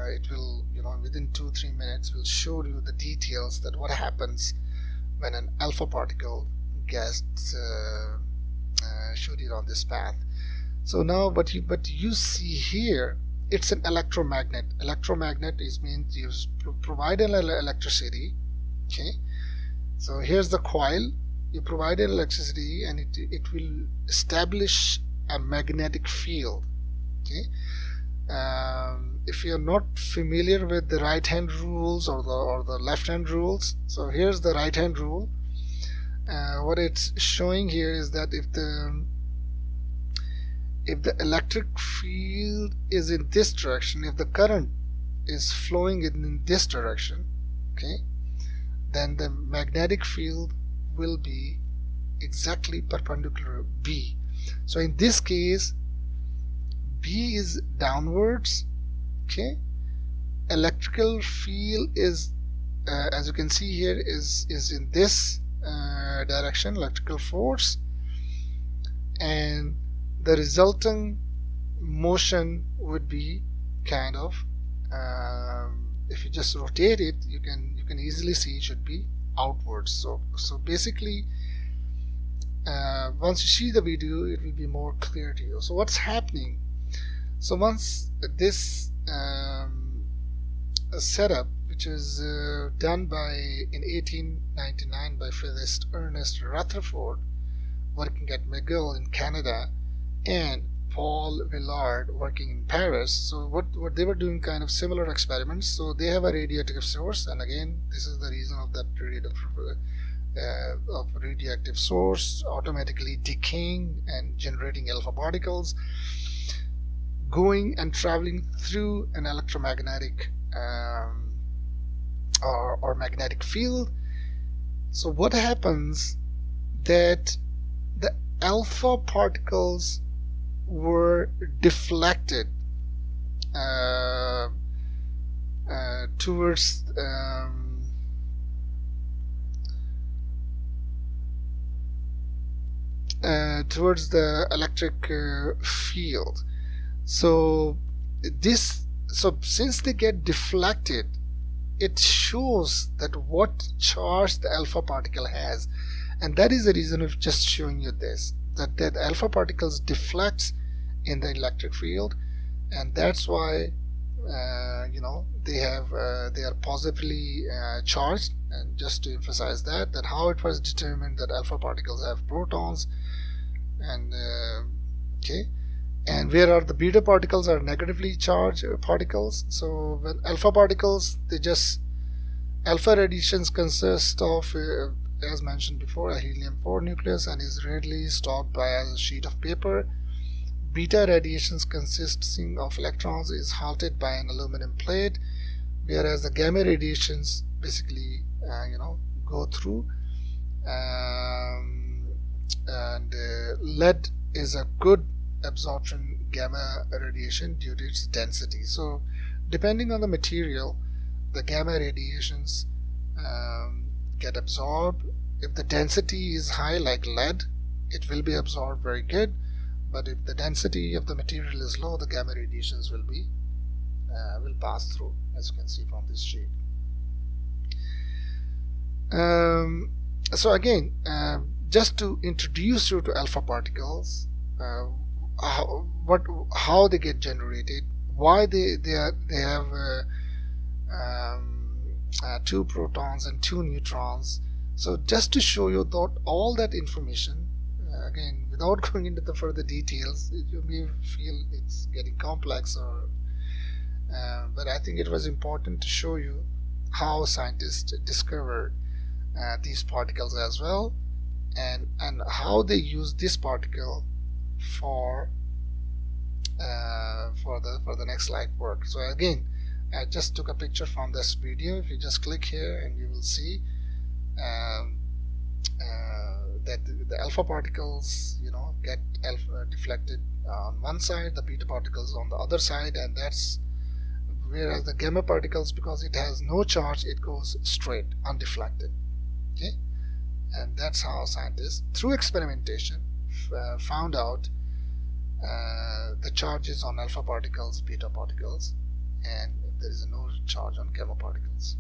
It will, within 2-3 minutes will show you the details that what happens when an alpha particle gets shooted on this path. So now what you see here, it's an electromagnet. Electromagnet means you provide an electricity. Okay, so here's the coil. You provide an electricity, and it will establish a magnetic field. Okay, if you're not familiar with the right hand rules or the left hand rules, so here's the right hand rule. What it's showing here is that if the electric field is in this direction, if the current is flowing in this direction, okay, then the magnetic field will be exactly perpendicular B. So in this case, B is downwards. Okay, electrical field is, as you can see here, is in this direction, electrical force, and the resulting motion would be kind of, if you just rotate it, you can easily see it should be outwards. So basically, once you see the video, it will be more clear to you. So what's happening? So once this setup, which was done in 1899 by physicist Ernest Rutherford, working at McGill in Canada, and Paul Villard working in Paris. So what they were doing, kind of similar experiments. So they have a radioactive source, and again, this is the reason of that radioactive source automatically decaying and generating alpha particles, going and traveling through an electromagnetic or magnetic field. So what happens, that the alpha particles were deflected towards the electric field. So since they get deflected, it shows that what charge the alpha particle has, and that is the reason of just showing you this, that alpha particles deflects in the electric field, and that's why they are positively charged. And just to emphasize that how it was determined that alpha particles have protons, and and where are the beta particles are negatively charged particles. So when alpha particles, alpha radiations consist of, as mentioned before, a helium-4 nucleus and is readily stored by a sheet of paper. Beta radiations consisting of electrons is halted by an aluminum plate, whereas the gamma radiations basically go through, and lead is a good absorption gamma radiation due to its density. So depending on the material, the gamma radiations get absorbed. If the density is high like lead, it will be absorbed very good, but if the density of the material is low, the gamma radiations will pass through, as you can see from this sheet. So again, just to introduce you to alpha particles, how they get generated, why they have 2 protons and 2 neutrons. So just to show you all that information, again, without going into the further details, you may feel it's getting complex, but I think it was important to show you how scientists discovered these particles as well, and how they use this particle for the next slide work. So again, I just took a picture from this video. If you just click here, and you will see that the alpha particles get deflected on one side, the beta particles on the other side, and whereas the gamma particles, because it has no charge, it goes straight undeflected. Okay, and that's how scientists, through experimentation, found out the charges on alpha particles, beta particles, and there is no charge on gamma particles.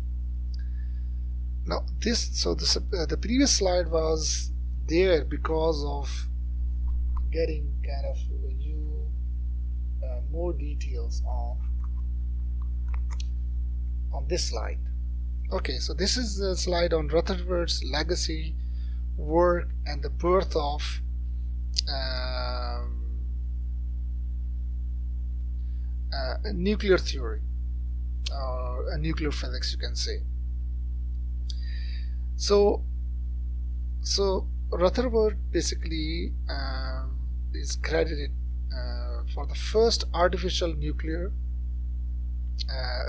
Now the previous slide was there because of getting kind of more details on this slide. Okay, so this is the slide on Rutherford's legacy, work, and the birth of nuclear theory, or nuclear physics, you can say. So Rutherford basically is credited for the first artificial nuclear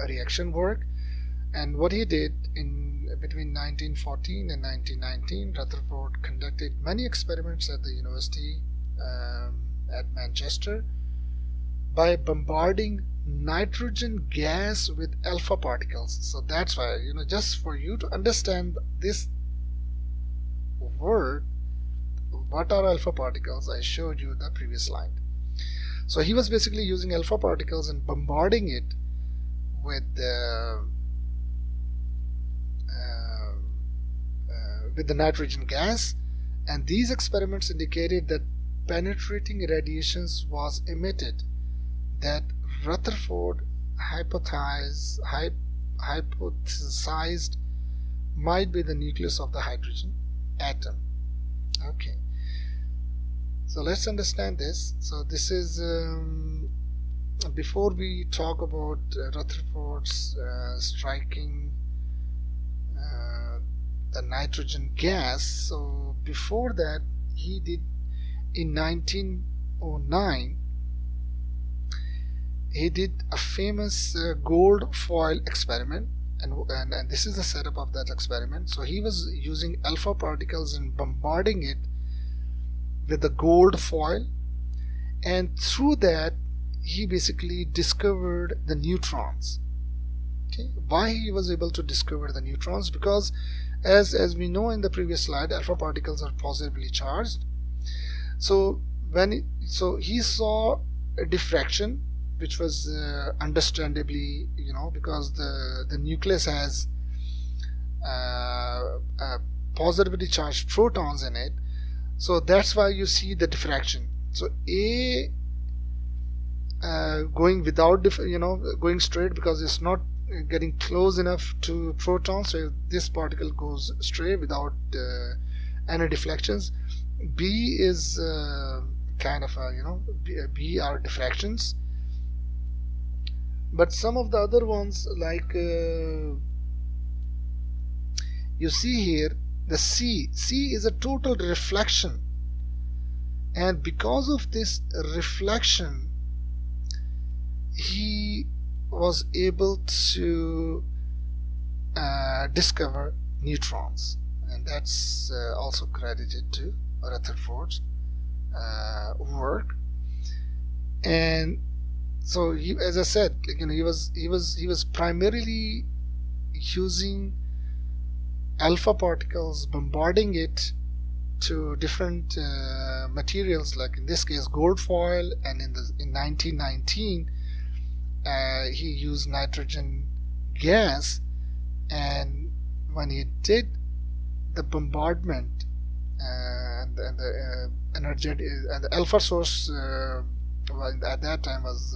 reaction work, and what he did between 1914 and 1919, Rutherford conducted many experiments at the university at Manchester by bombarding nitrogen gas with alpha particles. So that's why, just for you to understand this word, what are alpha particles, I showed you the previous slide. So he was basically using alpha particles and bombarding it with the nitrogen gas, and these experiments indicated that penetrating radiations was emitted that Rutherford hypothesized might be the nucleus of the hydrogen atom. Okay, so let's understand this. So this is before we talk about Rutherford's striking the nitrogen gas. So before that, he did in 1909, he did a famous gold foil experiment, and this is the setup of that experiment. So he was using alpha particles and bombarding it with the gold foil, and through that he basically discovered the neutrons. Okay, why he was able to discover the neutrons? Because as we know in the previous slide, alpha particles are positively charged. So he saw a diffraction, which was understandably, because the nucleus has positively charged protons in it. So that's why you see the diffraction. So going without going straight, because it's not getting close enough to protons, so this particle goes straight without any deflections. B is kind of B are diffractions, but some of the other ones, like you see here, the C is a total reflection, and because of this reflection he was able to discover neutrons, and that's also credited to Rutherford's work. And so he, as I said, he was primarily using alpha particles, bombarding it to different materials, like in this case gold foil, and in 1919 he used nitrogen gas. And when he did the bombardment and the energetic and the alpha source at that time was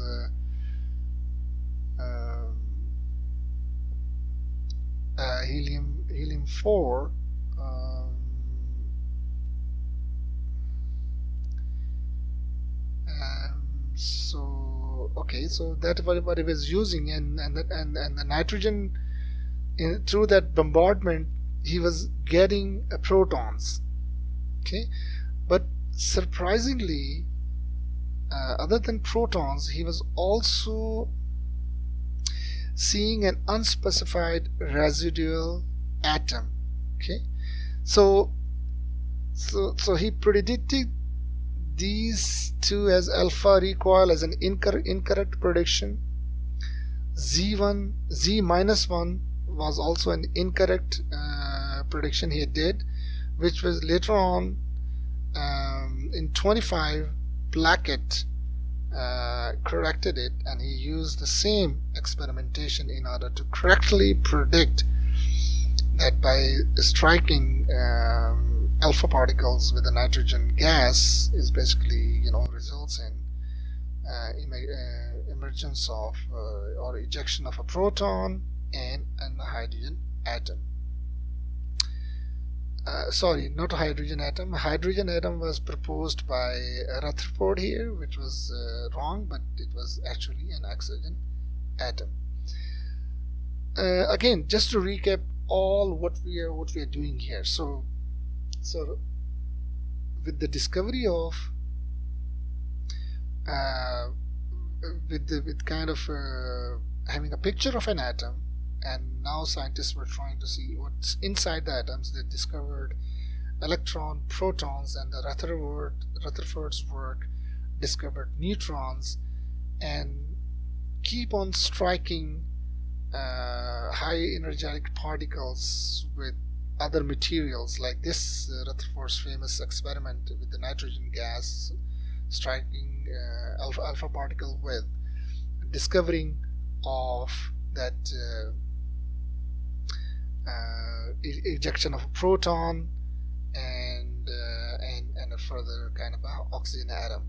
helium 4. So that's what he was using, and the nitrogen through that bombardment he was getting protons. Okay, but surprisingly, other than protons, he was also seeing an unspecified residual atom. Okay, so he predicted these two as alpha recoil as an incorrect prediction. Z minus 1 was also an incorrect prediction he did, which was later on in 25 Blackett corrected it, and he used the same experimentation in order to correctly predict that by striking alpha particles with the nitrogen gas is basically results in emergence of or ejection of a proton and a hydrogen atom. Sorry, not a hydrogen atom. A hydrogen atom was proposed by Rutherford here, which was wrong, but it was actually an oxygen atom. Again, just to recap all what we are doing here. So with the discovery of with kind of having a picture of an atom and now scientists were trying to see what's inside the atoms. They discovered electron, protons, and the Rutherford's work discovered neutrons, and keep on striking high energetic particles with other materials, like this Rutherford's famous experiment with the nitrogen gas striking alpha particle with discovering of that ejection of a proton and a further kind of a oxygen atom.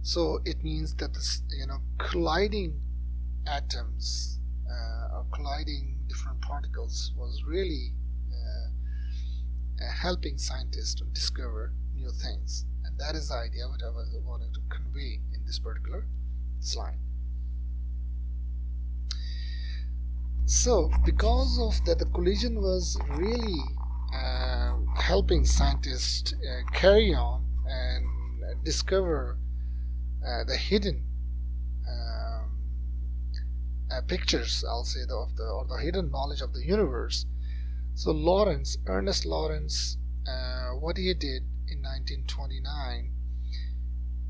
So it means that this, colliding atoms or colliding different particles was really helping scientists to discover new things, and that is the idea what I was wanting to convey in this particular slide. So because of that, the collision was really helping scientists carry on and discover the hidden pictures, I'll say, or the hidden knowledge of the universe. So Ernest Lawrence, what he did in 1929,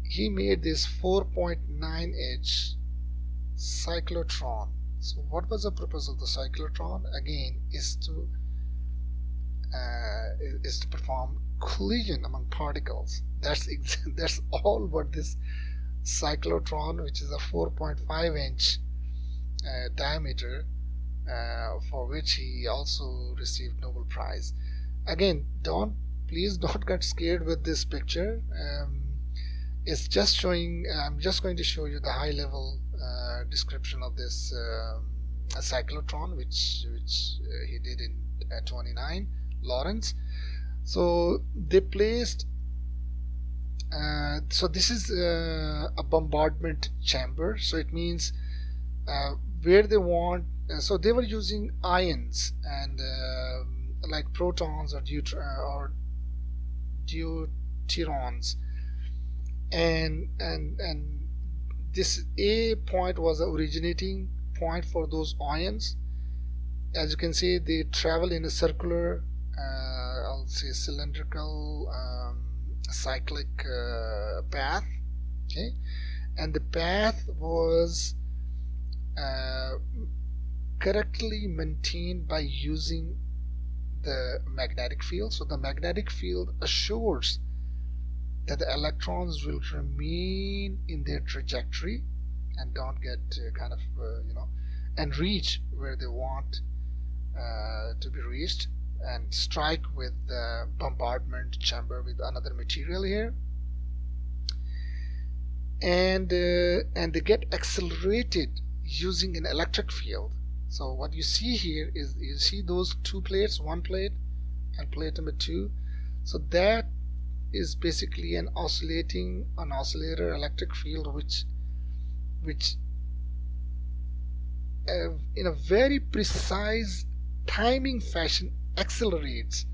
he made this 4.9-inch cyclotron. So what was the purpose of the cyclotron? Again, is to perform collision among particles. That's all what this cyclotron, which is a 4.5-inch diameter, for which he also received Nobel Prize. Again, please don't get scared with this picture. It's just showing. I'm just going to show you the high-level description of this cyclotron, which he did in 29, Lawrence. So they placed. So this is a bombardment chamber. So it means where they want. So they were using ions and like protons or deuterons, and this A point was the originating point for those ions. As you can see, they travel in a circular, I'll say cylindrical, cyclic path. Okay, and the path was correctly maintained by using the magnetic field. So the magnetic field assures that the electrons will remain in their trajectory and don't get and reach where they want to be reached, and strike with the bombardment chamber with another material here, and they get accelerated using an electric field. So what you see here is, you see those two plates, one plate and plate number 2. So that is basically an oscillator electric field which in a very precise timing fashion accelerates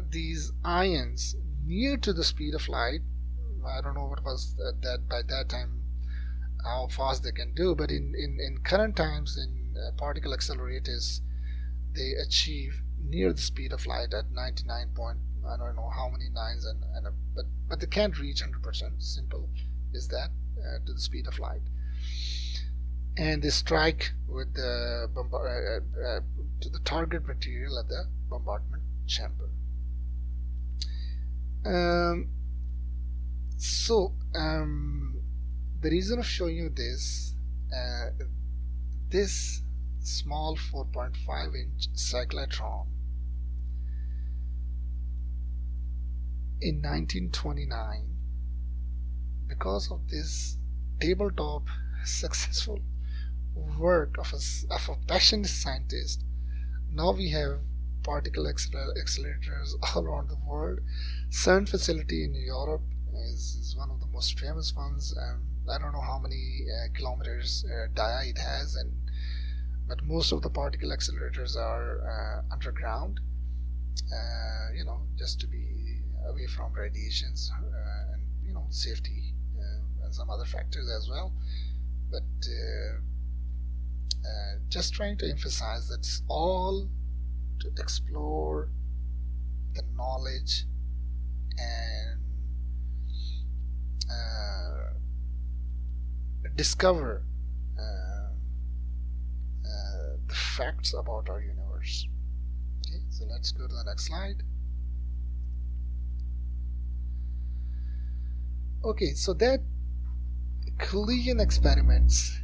these ions near to the speed of light. I don't know what was that by that time, how fast they can do, but in current times, in particle accelerators, they achieve near the speed of light at 99 point, I don't know how many nines, but they can't reach 100%. Simple is that, to the speed of light, and they strike with the to the target material at the bombardment chamber. The reason of showing you this, this small 4.5-inch cyclotron in 1929, because of this tabletop successful work of a passionate scientist, now we have particle accelerators all around the world. CERN facility in Europe is one of the most famous ones. I don't know how many kilometers dia it has, but most of the particle accelerators are underground, just to be away from radiations and safety and some other factors as well. But just trying to emphasize that it's all to explore the knowledge and discover the facts about our universe. Okay, so let's go to the next slide. Okay, so that collision experiments,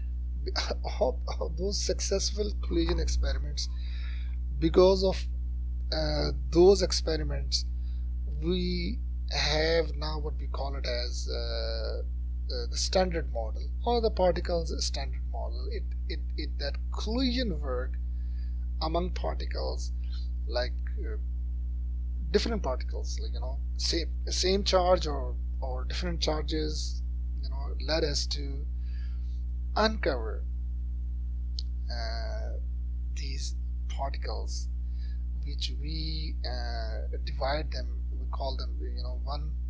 all those successful collision experiments, because of those experiments, we have now what we call it as the standard model, or the particles standard model. It that collision work among particles, like different particles, like same charge or different charges, led us to uncover these particles, which we divide them. We call them,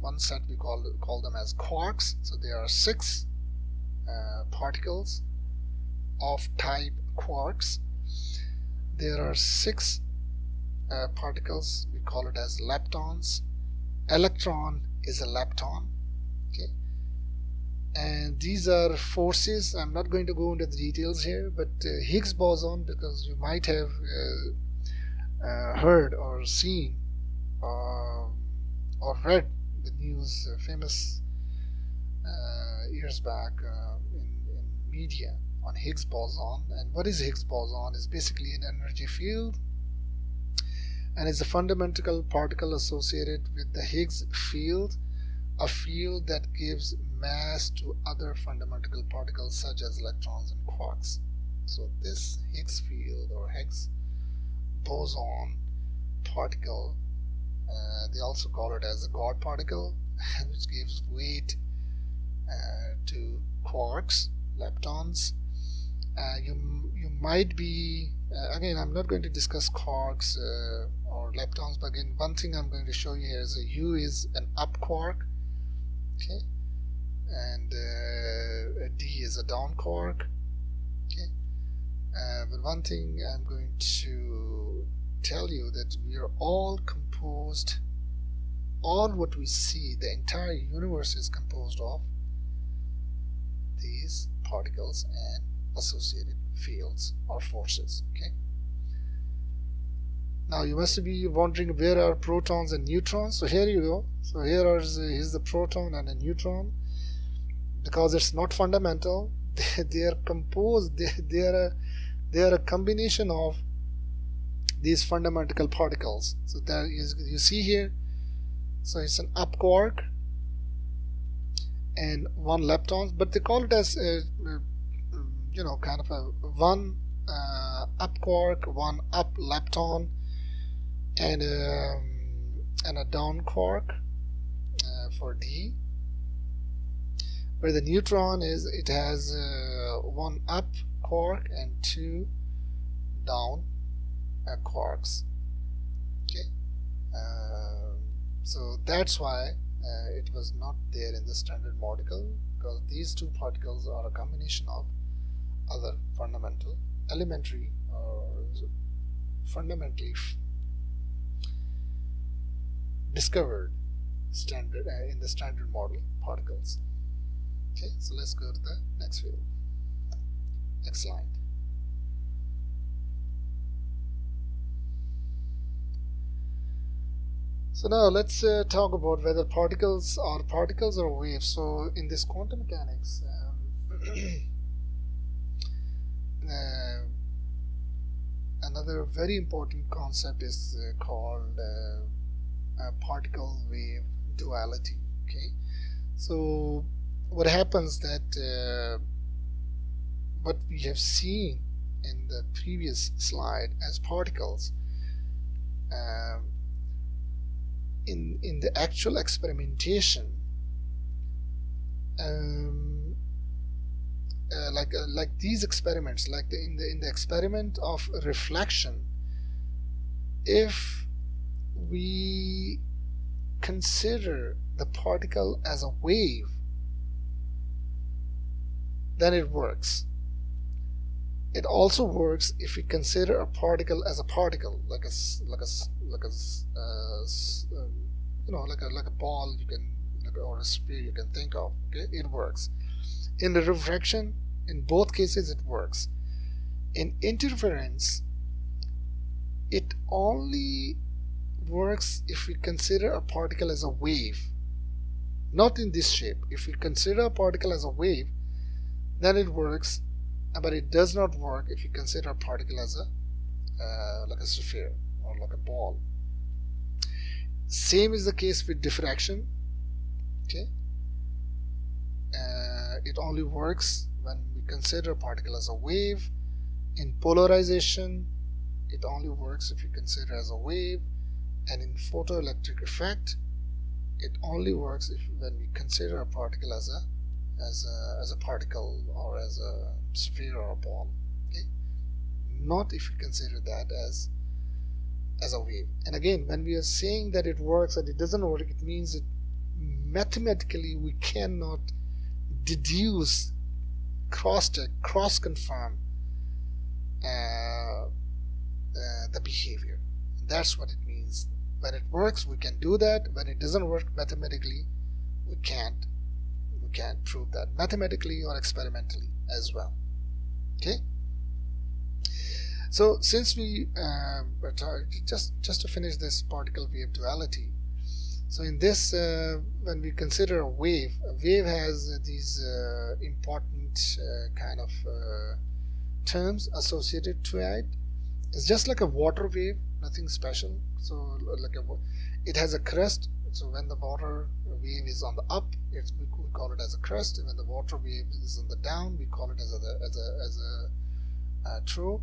one set we call them as quarks. So there are 6 particles of type quarks. There are 6 particles, we call it as leptons. Electron is a lepton. Okay, and these are forces. I'm not going to go into the details here, but Higgs boson, because you might have heard or seen or read the news, famous years back in media on Higgs boson. And what is Higgs boson? Is basically an energy field, and is a fundamental particle associated with the Higgs field, a field that gives mass to other fundamental particles such as electrons and quarks. So this Higgs field or Higgs boson particle, they also call it as a God particle, which gives weight to quarks, leptons. You might be, again, I'm not going to discuss quarks or leptons, but again, one thing I'm going to show you here is a U is an up quark, okay, and a D is a down quark, okay. But one thing I'm going to tell you, that we are all composed, all what we see, the entire universe is composed of these particles and associated fields or forces. Okay, now you must be wondering, where are protons and neutrons? So here you go. So here's the proton and a neutron. Because it's not fundamental, they are composed, they are a combination of these fundamental particles. So there is, you see here, so it's an up quark and 1 lepton, but they call it as kind of a 1 up quark, 1 up lepton, and a down quark for D. Where the neutron is, it has 1 up quark and 2 down quarks. Okay, so that's why it was not there in the standard model, because these 2 particles are a combination of other fundamental, elementary, or fundamentally discovered standard in the standard model particles. Okay, so let's go to the next field. Next slide. So now let's talk about whether particles are particles or waves. So in this quantum mechanics, another very important concept is called particle wave duality. Okay, so what happens that what we have seen in the previous slide as particles, in the actual experimentation, like these experiments, like in the experiment of reflection, if we consider the particle as a wave, then it works. It also works if we consider a particle as a particle, like a ball you can, or a sphere you can think of. Okay, it works. In the refraction, in both cases it works. In interference, it only works if we consider a particle as a wave, not in this shape. If we consider a particle as a wave, then it works, but it does not work if you consider a particle as like a sphere or like a ball. Same is the case with diffraction. Okay, it only works when we consider a particle as a wave. In polarization, it only works if you consider as a wave, and in photoelectric effect, it only works when we consider a particle as a particle or as a sphere or a ball. Okay, not if we consider that as a wave. And again, when we are saying that it works and it doesn't work, it means that mathematically we cannot deduce, cross-check, cross-confirm the behavior. That's what it means. When it works, we can do that. When it doesn't work mathematically, we can't prove that mathematically or experimentally as well. Okay. So since we just to finish this particle wave duality. So in this, when we consider a wave has these important kind of terms associated to it. It's just like a water wave, nothing special. So it has a crest. So when the water wave is on the up, we call it as a crest. And when the water wave is on the down, we call it as a trough.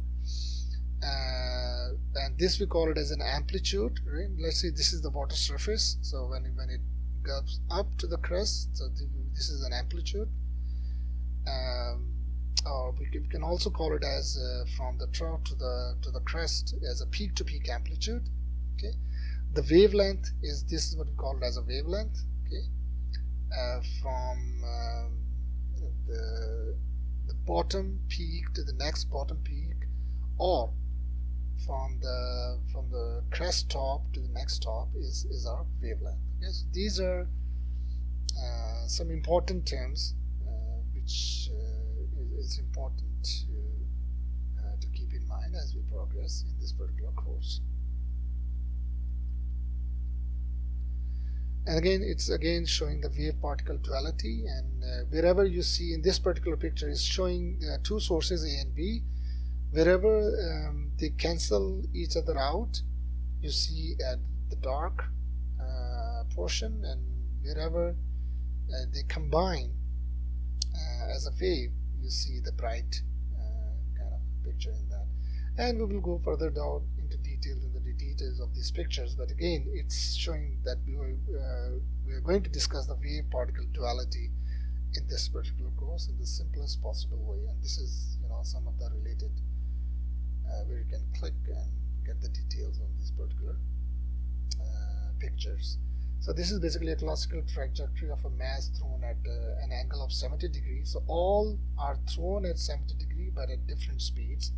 And this we call it as an amplitude. Right? Let's say this is the water surface. So when it goes up to the crest, so this is an amplitude. Or we can also call it as from the trough to the crest as a peak to peak amplitude. Okay, the wavelength is, this is what we call it as a wavelength. Okay, from the bottom peak to the next bottom peak, or from the crest top to the next top is our wavelength. Okay, so these are some important terms which is important to keep in mind as we progress in this particular course. And again, it's again showing the wave particle duality, and wherever you see in this particular picture is showing two sources A and B. Wherever they cancel each other out, you see at the dark portion, and wherever they combine as a wave, you see the bright kind of picture in that. And we will go further down into details in the details of these pictures, but again it's showing that we are going to discuss the wave particle duality in this particular course in the simplest possible way. And this is some of the related where you can click and get the details on these particular pictures. So this is basically a classical trajectory of a mass thrown at an angle of 70 degrees. So all are thrown at 70 degrees but at different speeds,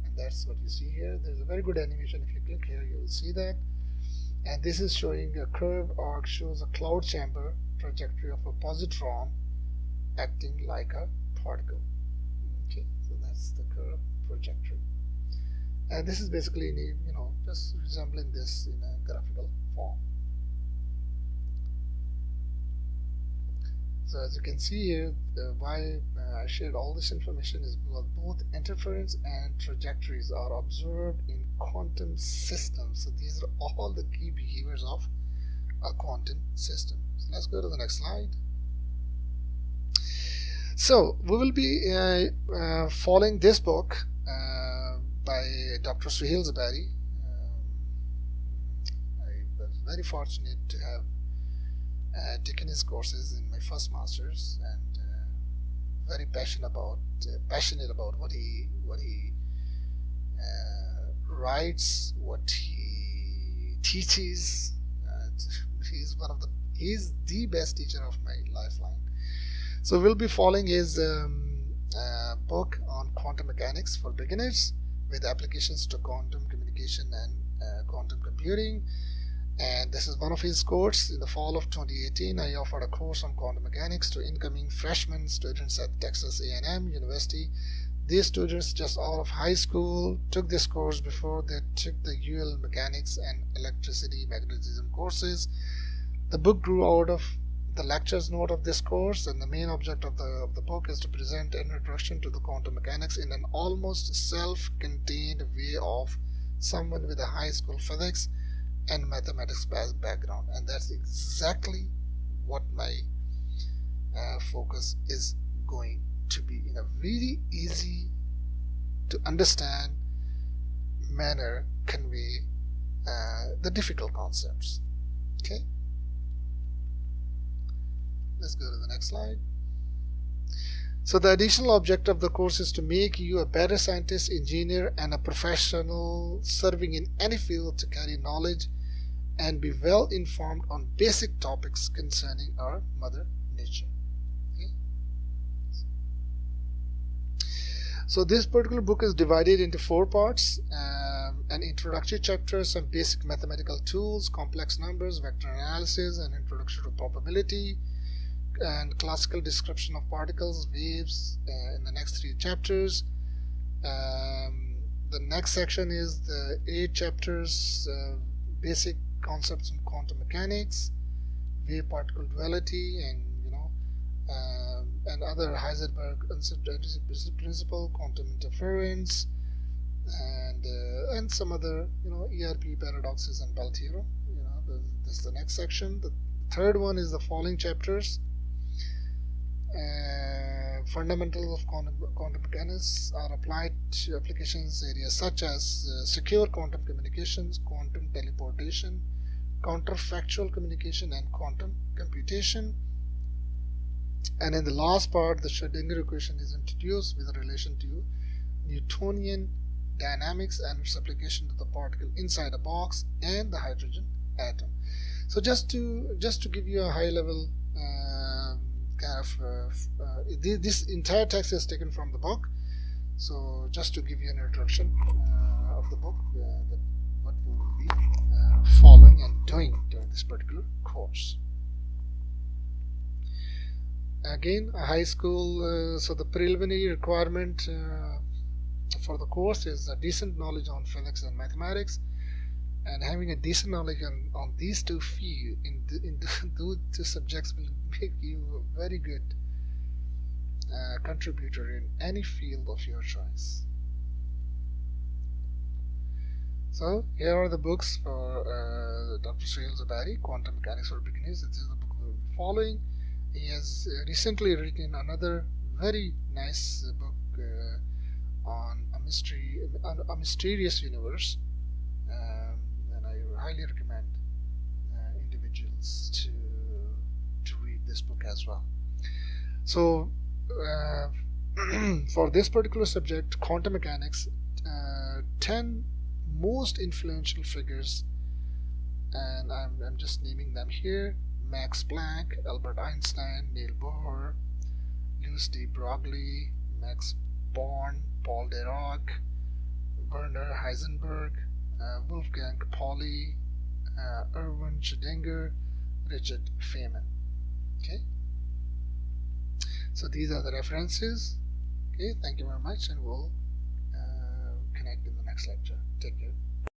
and that's what you see here. There's a very good animation. If you click here, you will see that. And this is showing a curved arc, shows a cloud chamber trajectory of a positron acting like a particle. Okay, so that's the curve trajectory. And this is basically just resembling this in a graphical form. So as you can see here, why I shared all this information is because both interference and trajectories are observed in quantum systems. So these are all the key behaviors of a quantum system. So let's go to the next slide. So we will be following this book by Dr. Sohail Zubairy. I was very fortunate to have taken his courses in my first master's, and very passionate about what he writes, what he teaches. He's the best teacher of my lifeline. So we'll be following his book on quantum mechanics for beginners with applications to quantum communication and quantum computing. And this is one of his courses. In the fall of 2018, I offered a course on quantum mechanics to incoming freshman students at Texas A&M University. These students just out of high school took this course before they took the UL mechanics and electricity magnetism courses. The book grew out of the lectures note of this course, and the main object of the book is to present an introduction to the quantum mechanics in an almost self-contained way of someone with a high school physics and mathematics background. And that's exactly what my focus is going to be, in a very easy to understand manner, convey the difficult concepts. Okay, let's go to the next slide. So the additional object of the course is to make you a better scientist, engineer, and a professional serving in any field to carry knowledge and be well informed on basic topics concerning our mother nature. Okay. So this particular book is divided into 4 parts: an introductory chapter, some basic mathematical tools, complex numbers, vector analysis, and introduction to probability, and classical description of particles, waves in the next 3 chapters. The next section is the 8 chapters, basic concepts in quantum mechanics, wave particle duality, and and other Heisenberg principle, quantum interference, and some other ERP paradoxes and Bell theorem. This is the next section. The third one is the following chapters: fundamentals of quantum mechanics are applied to applications areas such as secure quantum communications, quantum teleportation, counterfactual communication, and quantum computation. And in the last part, the Schrödinger equation is introduced with relation to Newtonian dynamics and its application to the particle inside a box and the hydrogen atom. So just to give you a high level this entire text is taken from the book. So just to give you an introduction of the book, what we will be following and doing during this particular course. Again, a high school, so the preliminary requirement for the course is a decent knowledge on physics and mathematics, and having a decent knowledge on these two fields in those 2 subjects will make you a very good contributor in any field of your choice. So here are the books for Dr. Sohail Zubairy, Quantum Mechanics for Beginners. This is the book we will be following. He has recently written another very nice book on a mysterious universe, and I highly recommend individuals to read this book as well. So for this particular subject, quantum mechanics, 10 most influential figures, and I'm just naming them here: Max Planck, Albert Einstein, Niels Bohr, Louis de Broglie, Max Born, Paul Dirac, Werner Heisenberg, Wolfgang Pauli, Erwin Schrödinger, Richard Feynman. Okay, so these are the references. Okay, thank you very much, and we'll connect in the next lecture. Take care.